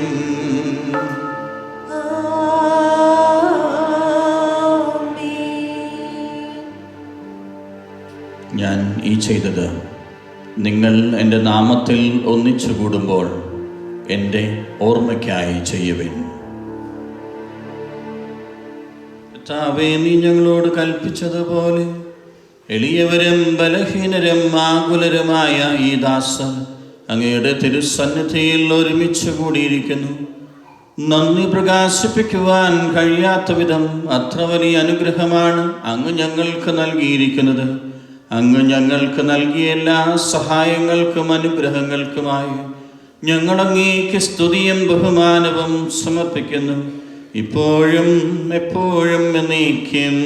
ഞാൻ ഈ ചെയ്തത് നിങ്ങൾ എൻ്റെ നാമത്തിൽ ഒന്നിച്ചു കൂടുമ്പോൾ എൻ്റെ ഓർമ്മയ്ക്കായി ചെയ്യുവിൻ. കർത്താവേ, നീ ഞങ്ങളോട് കൽപ്പിച്ചതുപോലെ എളിയവരും ബലഹീനരും ആകുലരുമായ ഈ ദാസർ അങ്ങയുടെ തിരുസന്നിധിയിൽ ഒരുമിച്ച് കൂടിയിരിക്കുന്നു. നന്ദി പ്രകാശിപ്പിക്കുവാൻ കഴിയാത്ത വിധം അത്ര വലിയ അനുഗ്രഹമാണ് അങ്ങ് ഞങ്ങൾക്ക് നൽകിയിരിക്കുന്നത്. അങ്ങ് ഞങ്ങൾക്ക് നൽകിയ എല്ലാ സഹായങ്ങൾക്കും അനുഗ്രഹങ്ങൾക്കുമായി ഞങ്ങൾ അങ്ങേക്ക് സ്തുതിയും ബഹുമാനവും സമർപ്പിക്കുന്നു, ഇപ്പോഴും എപ്പോഴും എന്നേക്കും.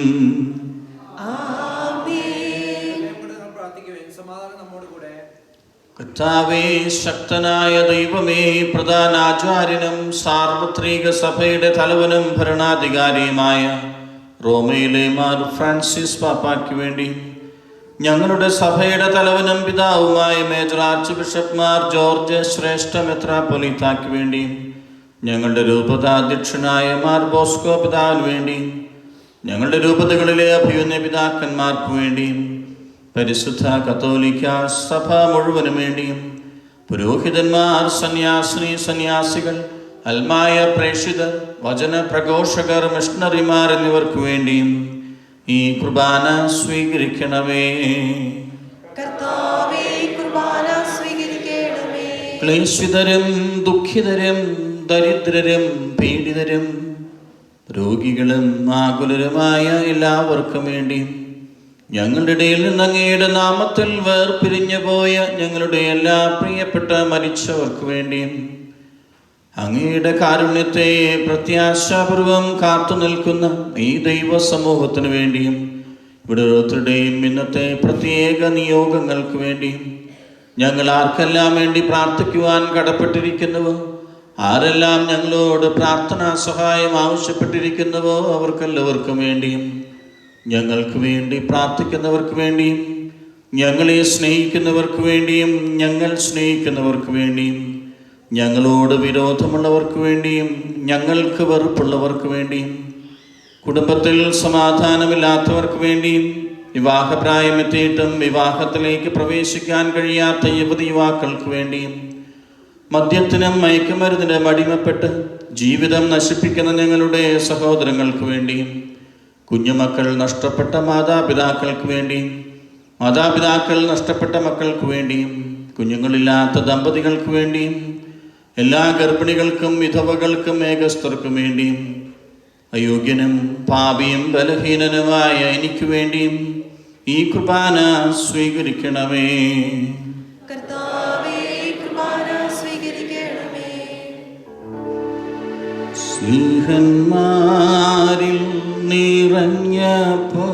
കർത്താവേ, ശക്തനായ ദൈവമേ, പ്രധാന ആചാര്യനും സാർവത്രിക സഭയുടെ തലവനും ഭരണാധികാരിയുമായ റോമയിലെ മാർ ഫ്രാൻസിസ് പാപ്പായ്ക്ക് വേണ്ടി, ഞങ്ങളുടെ സഭയുടെ തലവനും പിതാവുമായ major arch bishop Mar George ശ്രേഷ്ഠ മെത്രാപ്പൊലീത്തായ്ക്ക് വേണ്ടി, ഞങ്ങളുടെ രൂപതാധ്യക്ഷനായ മാർ ബോസ്കോ പിതാവിന് വേണ്ടി, ഞങ്ങളുടെ രൂപതകളിലെ അഭിയുന്ന പിതാക്കന്മാർക്ക് വേണ്ടിയും പരിശുദ്ധ കത്തോലിക്ക സഭ മുഴുവനും വേണ്ടിയും പുരോഹിതന്മാർ, സന്യാസിനി സന്യാസികൾ, അൽമായ പ്രേക്ഷിതർ, വചന പ്രഘോഷകർ, മിഷണറിമാർ എന്നിവർക്ക് വേണ്ടിയും ഈ കുർബാന സ്വീകരിക്കണമേ. കർത്താവേ, കുർബാന സ്വീകരിക്കണമേ. ക്ലേശിതരും ദുഃഖിതരും ദരിദ്രരും പീഡിതരും രോഗികളും ആകുലരുമായ എല്ലാവർക്കും വേണ്ടിയും ഞങ്ങളുടെ ഇടയിൽ നിന്ന് അങ്ങയുടെ നാമത്തിൽ വേർപിരിഞ്ഞു പോയ ഞങ്ങളുടെ എല്ലാ പ്രിയപ്പെട്ട മരിച്ചവർക്ക് വേണ്ടിയും അങ്ങയുടെ കാരുണ്യത്തെ പ്രത്യാശാപൂർവം കാത്തു നിൽക്കുന്ന ഈ ദൈവ സമൂഹത്തിന് വേണ്ടിയും ഇവിടെ ഓരോരുത്തരുടെയും ഇന്നത്തെ പ്രത്യേക നിയോഗങ്ങൾക്ക് വേണ്ടിയും ഞങ്ങൾ ആർക്കെല്ലാം വേണ്ടി പ്രാർത്ഥിക്കുവാൻ കടപ്പെട്ടിരിക്കുന്നുവോ, ആരെല്ലാം ഞങ്ങളോട് പ്രാർത്ഥനാ സഹായം ആവശ്യപ്പെട്ടിരിക്കുന്നുവോ അവർക്കെല്ലാവർക്കും വേണ്ടിയും, ഞങ്ങൾക്ക് വേണ്ടി പ്രാർത്ഥിക്കുന്നവർക്ക് വേണ്ടിയും, ഞങ്ങളെ സ്നേഹിക്കുന്നവർക്ക് വേണ്ടിയും, ഞങ്ങൾ സ്നേഹിക്കുന്നവർക്ക് വേണ്ടിയും, ഞങ്ങളോട് വിരോധമുള്ളവർക്ക് വേണ്ടിയും, ഞങ്ങൾക്ക് വെറുപ്പുള്ളവർക്ക് വേണ്ടിയും, കുടുംബത്തിൽ സമാധാനമില്ലാത്തവർക്ക് വേണ്ടിയും, വിവാഹപ്രായമെത്തിയിട്ടും വിവാഹത്തിലേക്ക് പ്രവേശിക്കാൻ കഴിയാത്ത യുവതി യുവാക്കൾക്ക് വേണ്ടിയും, മദ്യത്തിനും മയക്കുമരുന്നിനും അടിമപ്പെട്ട് ജീവിതം നശിപ്പിക്കുന്ന ഞങ്ങളുടെ സഹോദരങ്ങൾക്ക് വേണ്ടിയും, കുഞ്ഞുമക്കൾ നഷ്ടപ്പെട്ട മാതാപിതാക്കൾക്ക് വേണ്ടിയും, മാതാപിതാക്കൾ നഷ്ടപ്പെട്ട മക്കൾക്ക് വേണ്ടിയും, കുഞ്ഞുങ്ങളില്ലാത്ത ദമ്പതികൾക്ക് വേണ്ടിയും, എല്ലാ ഗർഭിണികൾക്കും വിധവകൾക്കും ഏകസ്ഥർക്കും വേണ്ടിയും, അയോഗ്യനും പാപിയും ബലഹീനനുമായ എനിക്ക് വേണ്ടിയും ഈ കുർബാന സ്വീകരിക്കണമേ. കർത്താവേ, കുർബാന സ്വീകരിക്കണമേ. സ്നേഹന്മാരിൽ നിറഞ്ഞപ്പോ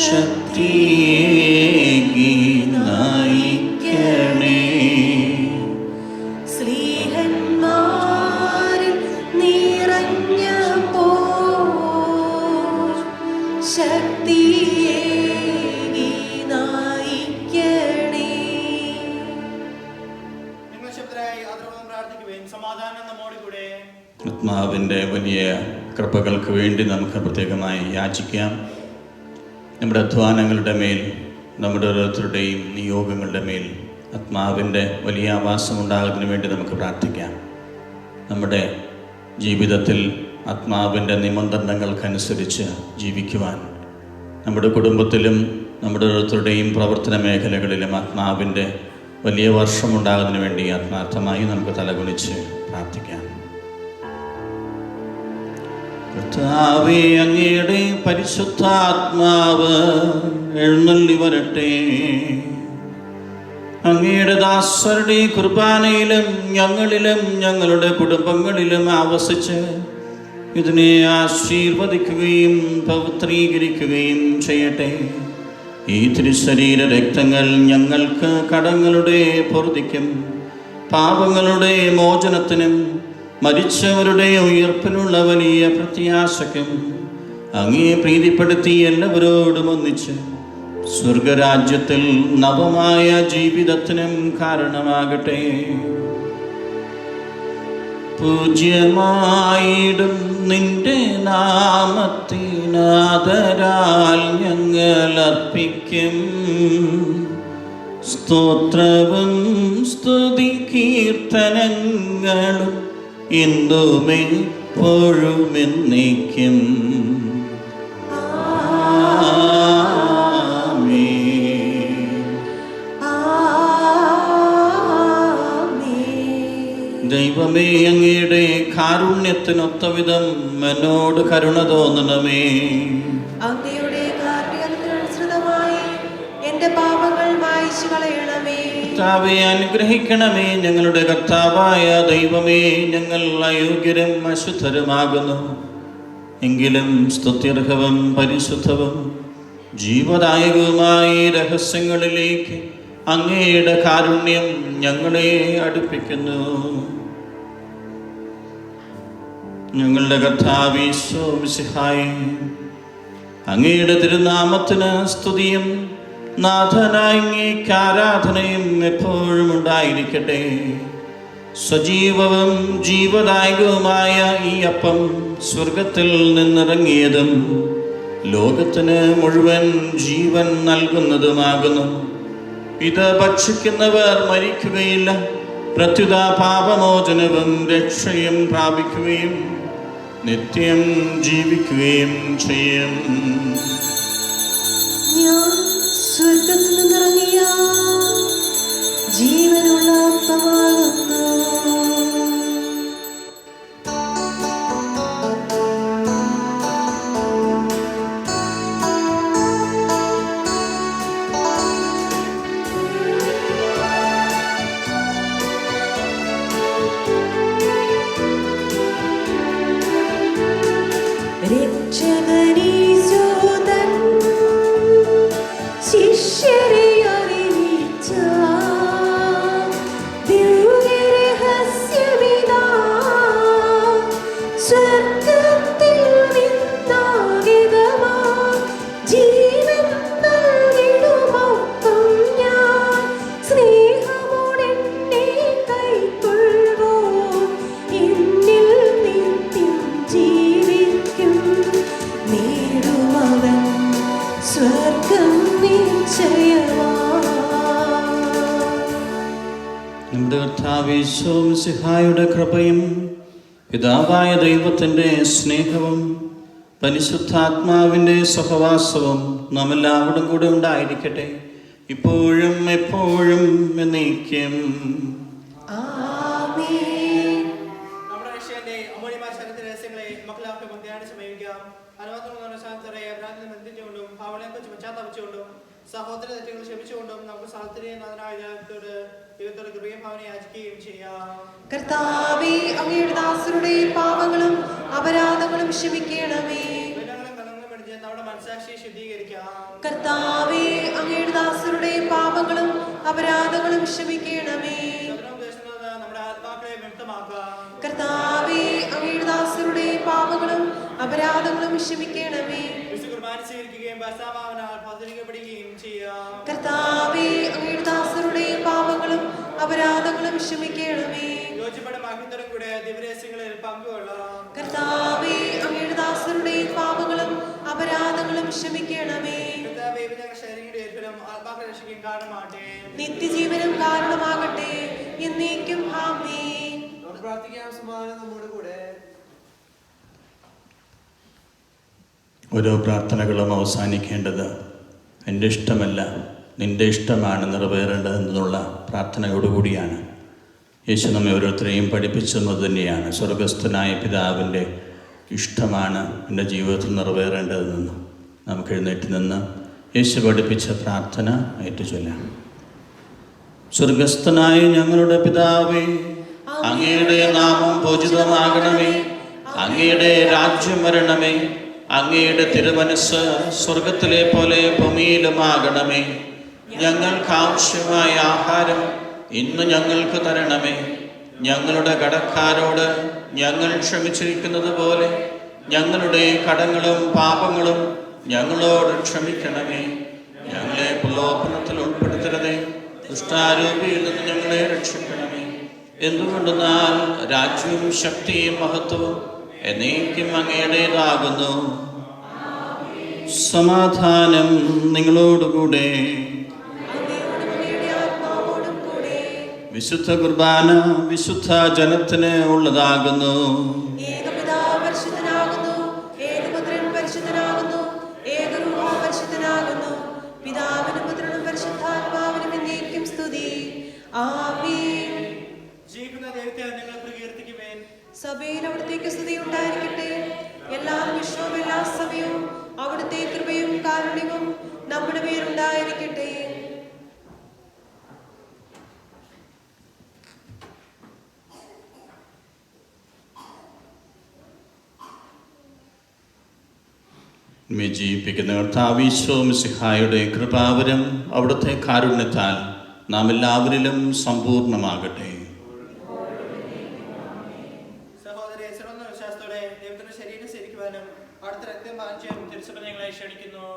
ശക്തിയേകി നയിക്കണേ. സ്നേഹന്മാരിൽ നിറഞ്ഞപ്പോ ശക്തിയേകി നയിക്കണേ. നിങ്ങൾ ശബ്ദരായി ആദരവും പ്രാർത്ഥിക്കുവേൻ. സമാധാനം നമ്മോട് കൂടെ. ആത്മാവിൻ്റെ വലിയ കൃപകൾക്ക് വേണ്ടി നമുക്ക് പ്രത്യേകമായി യാചിക്കാം. നമ്മുടെ അധ്വാനങ്ങളുടെ മേൽ, നമ്മുടെ ഓരോരുത്തരുടെയും നിയോഗങ്ങളുടെ മേൽ ആത്മാവിൻ്റെ വലിയ ആവാസം ഉണ്ടാകുന്നതിന് വേണ്ടി നമുക്ക് പ്രാർത്ഥിക്കാം. നമ്മുടെ ജീവിതത്തിൽ ആത്മാവിൻ്റെ നിമന്ത്രണങ്ങൾക്കനുസരിച്ച് ജീവിക്കുവാൻ, നമ്മുടെ കുടുംബത്തിലും നമ്മുടെ ഓരോരുത്തരുടെയും പ്രവർത്തന മേഖലകളിലും ആത്മാവിൻ്റെ വലിയ വർഷമുണ്ടാകുന്നതിന് വേണ്ടി ആത്മാർത്ഥമായി നമുക്ക് തലകുനിച്ച് പ്രാർത്ഥിക്കാം. കർത്താവേ, അങ്ങയുടെ പരിശുദ്ധാത്മാവ് എഴുന്നള്ളി വരട്ടെ. അങ്ങയുടെ ദാസരുടെ കുർബാനയിലും ഞങ്ങളിലും ഞങ്ങളുടെ കുടുംബങ്ങളിലും ആവസിച്ച് ഇതിനെ ആശീർവദിക്കുകയും പവിത്രീകരിക്കുകയും ചെയ്യട്ടെ. ഈ തിരുശരീര രക്തങ്ങൾ ഞങ്ങൾക്ക് കടങ്ങളുടെ പൊറുതിക്കും പാപങ്ങളുടെ മോചനത്തിനും മരിച്ചവരുടെ ഉയർപ്പിനുള്ള വലിയ പ്രത്യാശയ്ക്കും അങ്ങേ പ്രീതിപ്പെടുത്തി എല്ലാവരോടും ഒന്നിച്ച് സ്വർഗരാജ്യത്തിൽ നവമായ ജീവിതത്തിനും കാരണമാകട്ടെ. പൂജ്യമായിടും നിന്റെ നാമത്തിനാദരാൽ ഞങ്ങൾ അർപ്പിക്കും സ്തോത്രവും സ്തുതി കീർത്തനങ്ങളും എന്നുമെപ്പോഴും എന്നേക്കും. ദൈവമേ, അങ്ങയുടെ കാരുണ്യത്തിനൊത്തവിധം എന്നോട് കരുണ തോന്നണമേ. അങ്ങയുടെ കാരുണ്യത്തിനനുസൃതമായി എന്റെ പാപങ്ങൾ മായ്ച്ചു കളയണമേ. കർത്താവേ, അനുഗ്രഹിക്കണമേ. ഞങ്ങളുടെ കർത്താവായ ദൈവമേ, ഞങ്ങൾ അയോഗ്യരും അശുദ്ധരുമാകുന്നു. എങ്കിലും സ്തുത്യർഹവും പരിശുദ്ധവും ജീവദായകവുമായ രഹസ്യങ്ങളിലേക്ക് അങ്ങയുടെ കാരുണ്യം ഞങ്ങളെ അടുപ്പിക്കുന്നു. ഞങ്ങളുടെ കർത്താവേ ഈശോ മിശിഹായേ, അങ്ങയുടെ തിരുനാമത്തിന് സ്തുതിയും നാഥനായ അങ്ങേയ്ക്ക് ആരാധനയും എപ്പോഴും ഉണ്ടായിരിക്കട്ടെ. സജീവവും ജീവദായകവുമായ ഈ അപ്പം സ്വർഗത്തിൽ നിന്നിറങ്ങിയതും ലോകത്തിന് മുഴുവൻ ജീവൻ നൽകുന്നതുമാകുന്നു. ഇത് ഭക്ഷിക്കുന്നവർ മരിക്കുകയില്ല, പ്രത്യുത പാപമോചനവും രക്ഷയും പ്രാപിക്കുകയും നിത്യം ജീവിക്കുകയും ചെയ്യും. ഞാൻ സ്വർഗത്തിൽ നിന്നിറങ്ങിയ ജീവനുള്ള അപ്പമാകുന്നു. രക്ഷകനീശോതൻ ശിഷ്യരെ അറിയിച്ച ദിവ്യരഹസ്യമിതാ, സ്വർഗ്ഗത്തിൽ നിന്നാഗതമാ ജീവൻ നൽകിടുമപ്പം ഞാൻ. സ്നേഹമോടെന്നെ കൈക്കൊള്ളുവോ, എന്നിൽ നിത്യം ജീവിക്കും. നേടുമവൻ സ്വർഗം നിശ്ചയമാ. നമ്മുടെ കർത്താവേ ഈശോ മിശിഹായുടെ കൃപയും പിതാവായ ദൈവത്തിൻ്റെ സ്നേഹവും പരിശുദ്ധാത്മാവിൻ്റെ സഹവാസവും നാമെല്ലാവരും കൂടെ ഉണ്ടായിരിക്കട്ടെ, ഇപ്പോഴും എപ്പോഴും എന്നേക്കും. ആമേൻ. നമ്മുടെ രക്ഷകന്റെ അമൂല്യമായ ശരീരത്തിന്റെ രഹസ്യങ്ങളെ മക്കളാക്കി ധ്യാനിച്ച് സമീപിക്കാം. അനുവാദമുള്ള സ്ഥാനത്തറെ അപരാധം ബന്ധിച്ചുകൊണ്ടും ഭാവനയെക്കുറിച്ച് പശ്ചാത്തപിച്ചുകൊണ്ടും സഹോദര തെറ്റുകൾ ക്ഷമിച്ചുകൊണ്ടും നമുക്ക് സാഹചര്യനാഥനായ ദൈവത്തോട് കൃപയും ഭാവന യാചിക്കുകയും ചെയ്യാം. കർത്താവേ, അങ്ങയുടെ ദാസരുടെ പാപങ്ങളും അപരാധങ്ങളും ക്ഷമിക്കണമേ. കലങ്ങളും പിടിച്ച് നമ്മുടെ മനസ്സാക്ഷിയെ ശുദ്ധീകരിക്കാം. കർത്താവേ, അങ്ങയുടെ ദാസരുടെ പാപങ്ങളും അപരാധങ്ങളും ക്ഷമിക്കണമേ. നമ്മുടെ ആത്മാക്കളെ വിമുക്തമാക്കാം. കർത്താവേ, അങ്ങയുടെ ദാസരുടെ പാപങ്ങളും അപരാധങ്ങളും ക്ഷമിക്കണമേ. കുർബാന സ്വീകരിക്കുകയും പശ്ചാത്താപനാൽ പൗത്രീകപ്പെടുകയും ചെയ്യാം. കർത്താവേ, അങ്ങയുടെ ദാസരുടെ പാപങ്ങളും അപരാധങ്ങളും ക്ഷമിക്കണമേ. യോജിപ്പട വാക്യത്തോടും കൂടെ ദിവരഹസ്യങ്ങളിൽ പങ്കുകൊള്ളാം. കർത്താവേ, അങ്ങയുടെ ദാസരുടെ പാപങ്ങളും അപരാധങ്ങളും ക്ഷമിക്കണമേ. കർത്താവേ, ഞങ്ങളുടെ ശരീരങ്ങളുടെ ഏൽപ്പിലും ആത്മാക്കളെ രക്ഷിക്കും കാരണമാകട്ടെ. നിത്യജീവനം കാരണമാകട്ടെ. എന്നേക്കും ആമേൻ. നമുക്ക് പ്രാർത്ഥിക്കാം. സമാധാനം നമ്മുടെ കൂടെ. ഓരോ പ്രാർത്ഥനകളും അവസാനിക്കേണ്ടത് എൻ്റെ ഇഷ്ടമല്ല നിൻ്റെ ഇഷ്ടമാണ് നിറവേറേണ്ടതെന്നുള്ള പ്രാർത്ഥനയോടുകൂടിയാണ്. യേശു നമ്മെ ഓരോരുത്തരെയും പഠിപ്പിച്ചെന്നത് തന്നെയാണ്. സ്വർഗസ്ഥനായ പിതാവിൻ്റെ ഇഷ്ടമാണ് എൻ്റെ ജീവിതത്തിൽ നിറവേറേണ്ടതെന്ന്. നമുക്ക് എഴുന്നേറ്റ് നിന്ന് യേശു പഠിപ്പിച്ച പ്രാർത്ഥന ഏറ്റുചൊല്ലാം. സ്വർഗസ്ഥനായ ഞങ്ങളുടെ പിതാവേ, അങ്ങയുടെ നാമം പൂജിതമാകണമേ. അങ്ങയുടെ രാജ്യം വരണമേ. അങ്ങയുടെ തിരുമനസ് സ്വർഗത്തിലെ പോലെ ഭൂമിയിലുമാകണമേ. ഞങ്ങൾക്ക് ആവശ്യമായ ആഹാരം ഇന്ന് ഞങ്ങൾക്ക് തരണമേ. ഞങ്ങളുടെ കടക്കാരോട് ഞങ്ങൾ ക്ഷമിച്ചിരിക്കുന്നത് പോലെ ഞങ്ങളുടെ കടങ്ങളും പാപങ്ങളും ഞങ്ങളോട് ക്ഷമിക്കണമേ. ഞങ്ങളെ പ്രലോഭനത്തിൽ ഉൾപ്പെടുത്തരുതേ, ദുഷ്ടാരൂപിയിൽ നിന്ന് ഞങ്ങളെ രക്ഷിക്കണമേ. എന്തുകൊണ്ടെന്നാൽ രാജ്യവും ശക്തിയും മഹത്വവും എന്നേക്കും അങ്ങയുടേതാകുന്നു. സമാധാനം നിങ്ങളോടുകൂടെ. വിശുദ്ധ കുർബാന വിശുദ്ധ ജനത്തിന് ഉള്ളതാകുന്നു. ഏകപിതാവ് പരിശുദ്ധനാകുന്നു, ഏകപുത്രൻ പരിശുദ്ധനാകുന്നു, ഏകരൂഹ പരിശുദ്ധനാകുന്നു. പിതാവിനും പുത്രനും പരിശുദ്ധാത്മാവിനും എന്നേക്കും സ്തുതി. ആമേൻ. ജീവിക്കുന്ന ദൈവത്തെ നിങ്ങൾ പ്രകീർത്തിക്കുവേൻ. സഭയിൽ അവിടുത്തേക്ക് സ്തുതി ഉണ്ടായിരിക്കട്ടെ. എല്ലാ നിമിഷവും എല്ലാ സമയവും അവിടുത്തെ കൃപയും കാരുണ്യവും നമ്മുടെ പേരുണ്ടായിരിക്കട്ടെ. ജീവിപ്പിക്കുന്ന കർത്താവീശോ മിശിഹായുടെ കൃപാവരം അവിടുത്തെ കാരുണ്യത്താൽ നാം എല്ലാവരിലും സമ്പൂർണ്ണമാകട്ടെ. സഹോദരരെ, സർവ്വ വിശ്വാസത്തോടെ ദൈവത്തിന്റെ ശരീരം ശരിക്കുവാനും അവിടുത്തെ രക്തം പാഞ്ചും തിരുസഭ ഞങ്ങളെ ക്ഷണിക്കുന്നു.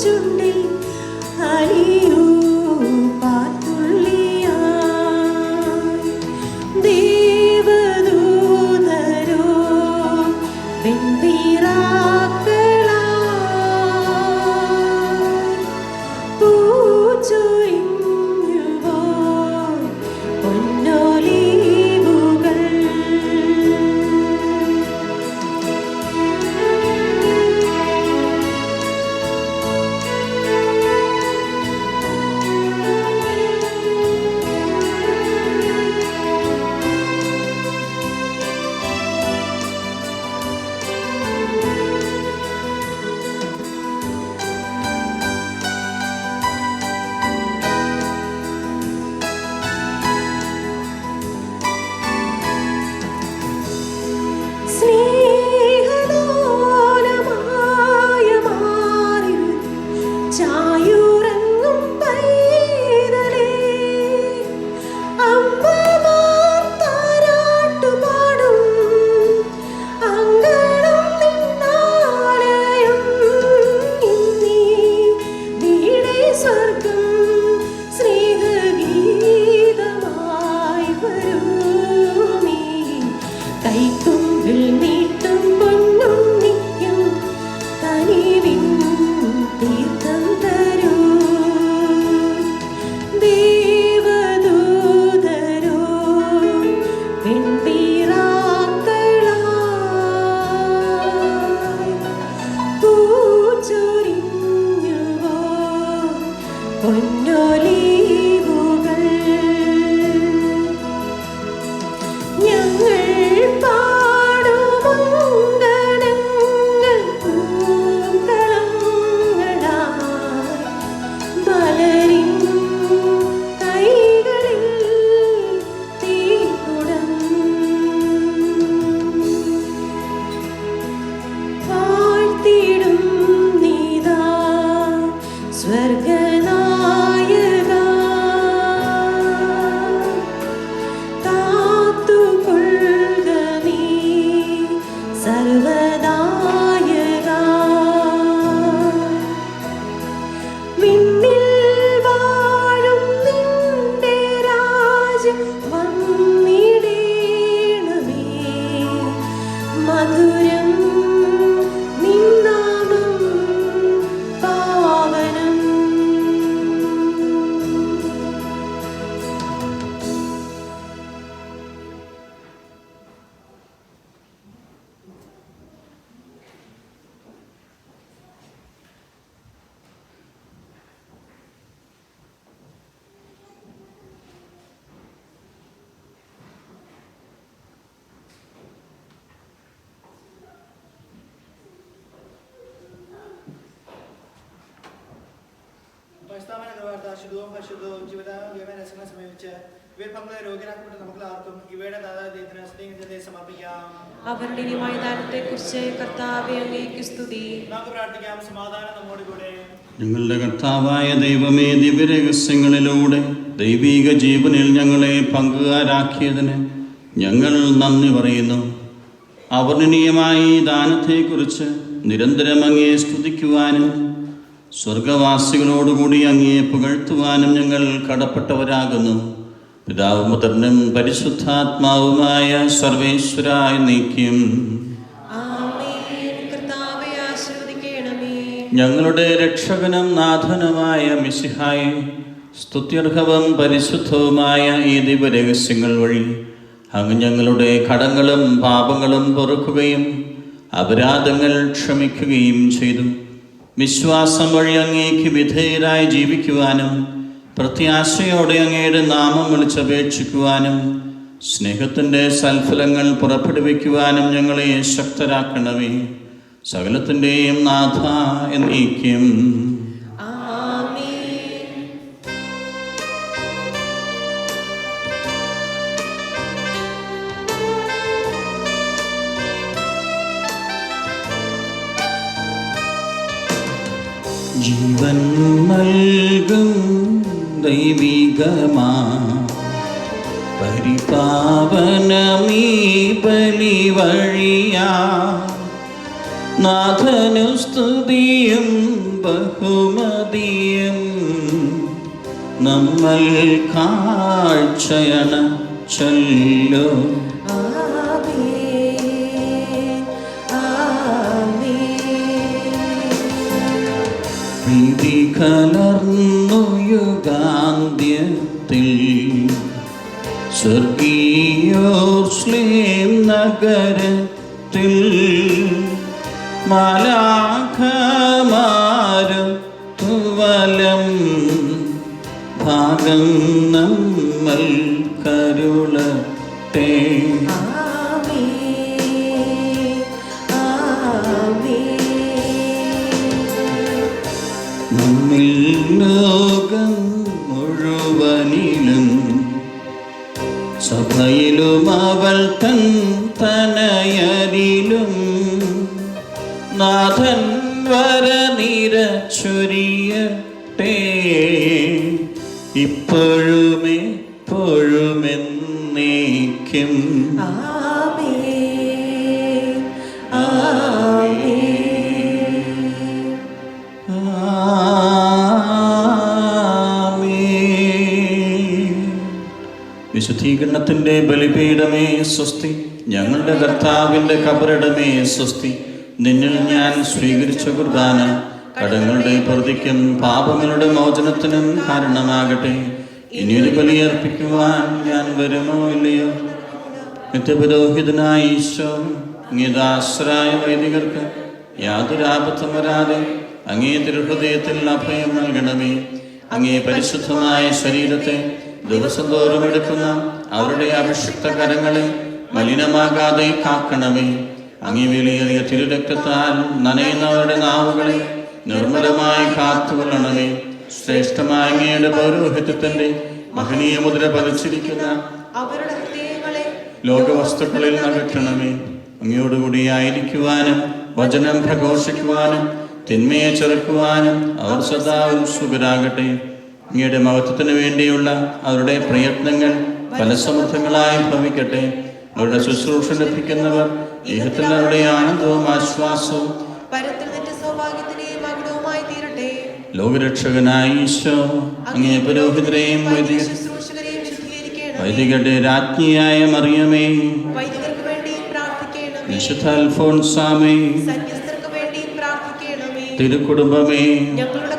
ചുണ്ടിൽ അലിയൂ പാത്തുള്ളിയായി ദേവദൂതരോ വെൺപീറാക്കളായി പൂച്ചൊരിഞ്ഞുവോ പൊന്നൊലിവുകൾ. സ്നേഹലോലമായ മാറിൽ ചായുറങ്ങും പൈതലേ, അമ്മമാർ താരാട്ടുപാടും അങ്കണം നിന്നാലയം. ഇന്നീ വീടേ സ്വർഗം സ്നേഹഗീതമായി വരൂ നീ. കൈത്തുമ്പിൽ നീട്ടും പൊന്നുണ്ണിക്കും കനിവിൻ തീർത്ഥം തരൂ. ദേവദൂതരോ വെൺപീറാക്കളായി പൂച്ചൊരിഞ്ഞുവോ പൊന്നൊലിവുകൾ. ഞങ്ങൾ പാടുമങ്കണങ്ങൾ പൂക്കളങ്ങളായി മലരിൻ കൈകളിൽ തീക്കുടം. വാഴ്ത്തിടും നീതാ സ്വർഗനായക, കാത്തുകൊള്ളുക നീ സർവദായക. വിണ്ണിൽ വാഴും നിന്റെ രാജ്യം വന്നിടേണമേ. മധുരം നിന്നാമം പാവനം. ശുദ്ധവും പരിശുദ്ധവും ജീവിതം രസങ്ങൾ സമീപിച്ച് ഇവർ പങ്കുള്ള രോഗികളാക്കപ്പെട്ട നമുക്കെല്ലാവർക്കും ഇവയുടെ ദാതാദൈവത്തിന് സ്നേഹത്തെ സമർപ്പിക്കാം. അവരുടെ ഇനിമായ ദാനത്തെക്കുറിച്ച് കർത്താവേ അങ്ങേക്ക് സ്തുതി. നമുക്ക് പ്രാർത്ഥിക്കാം. സമാധാനം നമ്മോട് കൂടെ. ഞങ്ങളുടെ കർത്താവായ ദൈവമേ, ദിവ്യരഹസ്യങ്ങളിലൂടെ ദൈവീക ജീവനിൽ ഞങ്ങളെ പങ്കുകാരാക്കിയതിന് ഞങ്ങൾ നന്ദി പറയുന്നു. അവർണ്ണനീയമായ ഈ ദാനത്തെക്കുറിച്ച് നിരന്തരം അങ്ങയെ സ്തുതിക്കുവാനും സ്വർഗവാസികളോടുകൂടി അങ്ങയെ പുകഴ്ത്തുവാനും ഞങ്ങൾ കടപ്പെട്ടവരാകുന്നു. പിതാവും പുത്രനും പരിശുദ്ധാത്മാവുമായ സർവേശ്വരായ നീക്കും. ആമേൻ. കർത്താവേ ആശീർവദിക്കണമേ. ഞങ്ങളുടെ രക്ഷകനും നാഥനുമായ മിശിഹായെ, സ്തുത്യർഹവും പരിശുദ്ധവുമായ ഈ ദിവ്യരഹസ്യങ്ങൾ വഴി അങ്ങ് ഞങ്ങളുടെ കടങ്ങളും പാപങ്ങളും പൊറുക്കുകയും അപരാധങ്ങൾ ക്ഷമിക്കുകയും ചെയ്തു. വിശ്വാസം വഴി അങ്ങേക്ക് വിധേയരായി ജീവിക്കുവാനും പ്രത്യാശയോടെ അങ്ങയുടെ നാമം വിളിച്ചപേക്ഷിക്കുവാനും സ്നേഹത്തിൻ്റെ സൽഫലങ്ങൾ പുറപ്പെടുവിക്കുവാനും ഞങ്ങളെ ശക്തരാക്കണമേ. സകലത്തിൻ്റെയും നാഥ എന്നേക്കും. ജീവൻ നൽകും ദൈവികമാ പരിപാവനമീ ബലി വഴിയാ നാഥനു സ്തുതിയും ബഹുമതിയും നമ്മൾ കാഴ്ചയണ ചൊല്ലോ. പ്രീതി കലർന്നു യുഗാന്ത്യത്തിൽ സ്വർഗീയോസ്ലേം നഗരത്തിൽ മാലാഖമാരും തുവലം ഭാഗം നമ്മൾ കരുളട്ടെ. നമ്മിൽ ലോകം മുഴുവനിലും സഭയിലും അവൾ തൻ തനയരിലും നാഥൻ വരനിര ചൊരിയട്ടെ. ഇപ്പോഴും എപ്പോഴും എന്നേക്കും. വിശുദ്ധീകരണത്തിൻ്റെ ബലിപീഠമേ സ്വസ്തി. ഞങ്ങളുടെ കർത്താവിൻ്റെ കബറിടമേ സ്വസ്തി. നിന്നിൽ ഞാൻ സ്വീകരിച്ച കുർബാന കടങ്ങളുടെ പ്രതിക്കും പാപങ്ങളുടെ മോചനത്തിനും കാരണമാകട്ടെ. ഇനിയൊരു ബലിയർപ്പിക്കുവാൻ ഞാൻ വരുമോ ഇല്ലയോ? നിത്യപുരോഹിതനായ ഈശോ അങ്ങേദാസരായ വൈദികർക്ക് യാതൊരു ആപത്തും വരാതെ അങ്ങേ തിരുഹൃദയത്തിൽ അഭയം നൽകണമേ. അങ്ങേ പരിശുദ്ധമായ ശരീരത്തെ ദിവസം തോറും എടുക്കുന്ന അവരുടെ അഭിഷിക്ത കരങ്ങളെ മലിനമാകാതെ കാക്കണമേ. അങ്ങേ വിലയേറിയ തിരുരക്തത്താൽ നനയുന്നവരുടെ നാവുകളെ നിർമ്മലമായി കാത്തുകൊള്ളണമേ. ശ്രേഷ്ഠമായ അങ്ങയുടെ പൗരോഹിത്യത്തിന്റെ മഹനീയ മുദ്ര പതിച്ചിരിക്കുന്ന അവരുടെ ഹൃദയങ്ങളെ ലോകവസ്തുക്കളിൽ അകറ്റണമേ. അങ്ങയോടുകൂടി ആയിരിക്കുവാനും വചനം പ്രഘോഷിക്കുവാനും തിന്മയെ ചെറുക്കുവാനും അവർ സദാ ഉത്സുകരാകട്ടെ. അങ്ങയുടെ മഹത്വത്തിന് വേണ്ടിയുള്ള അവരുടെ പ്രയത്നങ്ങൾ ഫലസമൃദ്ധങ്ങളായി ഭവിക്കട്ടെ. അവരുടെ ശുശ്രൂഷ ലഭിക്കുന്നവർ ഇഹത്തിൽ അവരുടെ ആനന്ദവും ആശ്വാസവും പരത്തിൽ നിന്റെ സൗഭാഗ്യത്തിനെയും മകുടവുമായി തീരട്ടെ. ലോകരക്ഷകനായ ഈശോ അങ്ങേ പുരോഹിതരെയും ശുശ്രൂഷകരെയും ശുദ്ധീകരിക്കണമേ. വൈദികരുടെ രാജ്ഞിയായ മറിയമേ, വൈദികർക്ക് വേണ്ടി പ്രാർത്ഥിക്കണമേ. വിശുദ്ധ അൽഫോൻസാമേ, സന്യസ്തർക്ക് വേണ്ടി പ്രാർത്ഥിക്കണമേ. തിരുക്കുടുംബമേ, ഞങ്ങളുടെ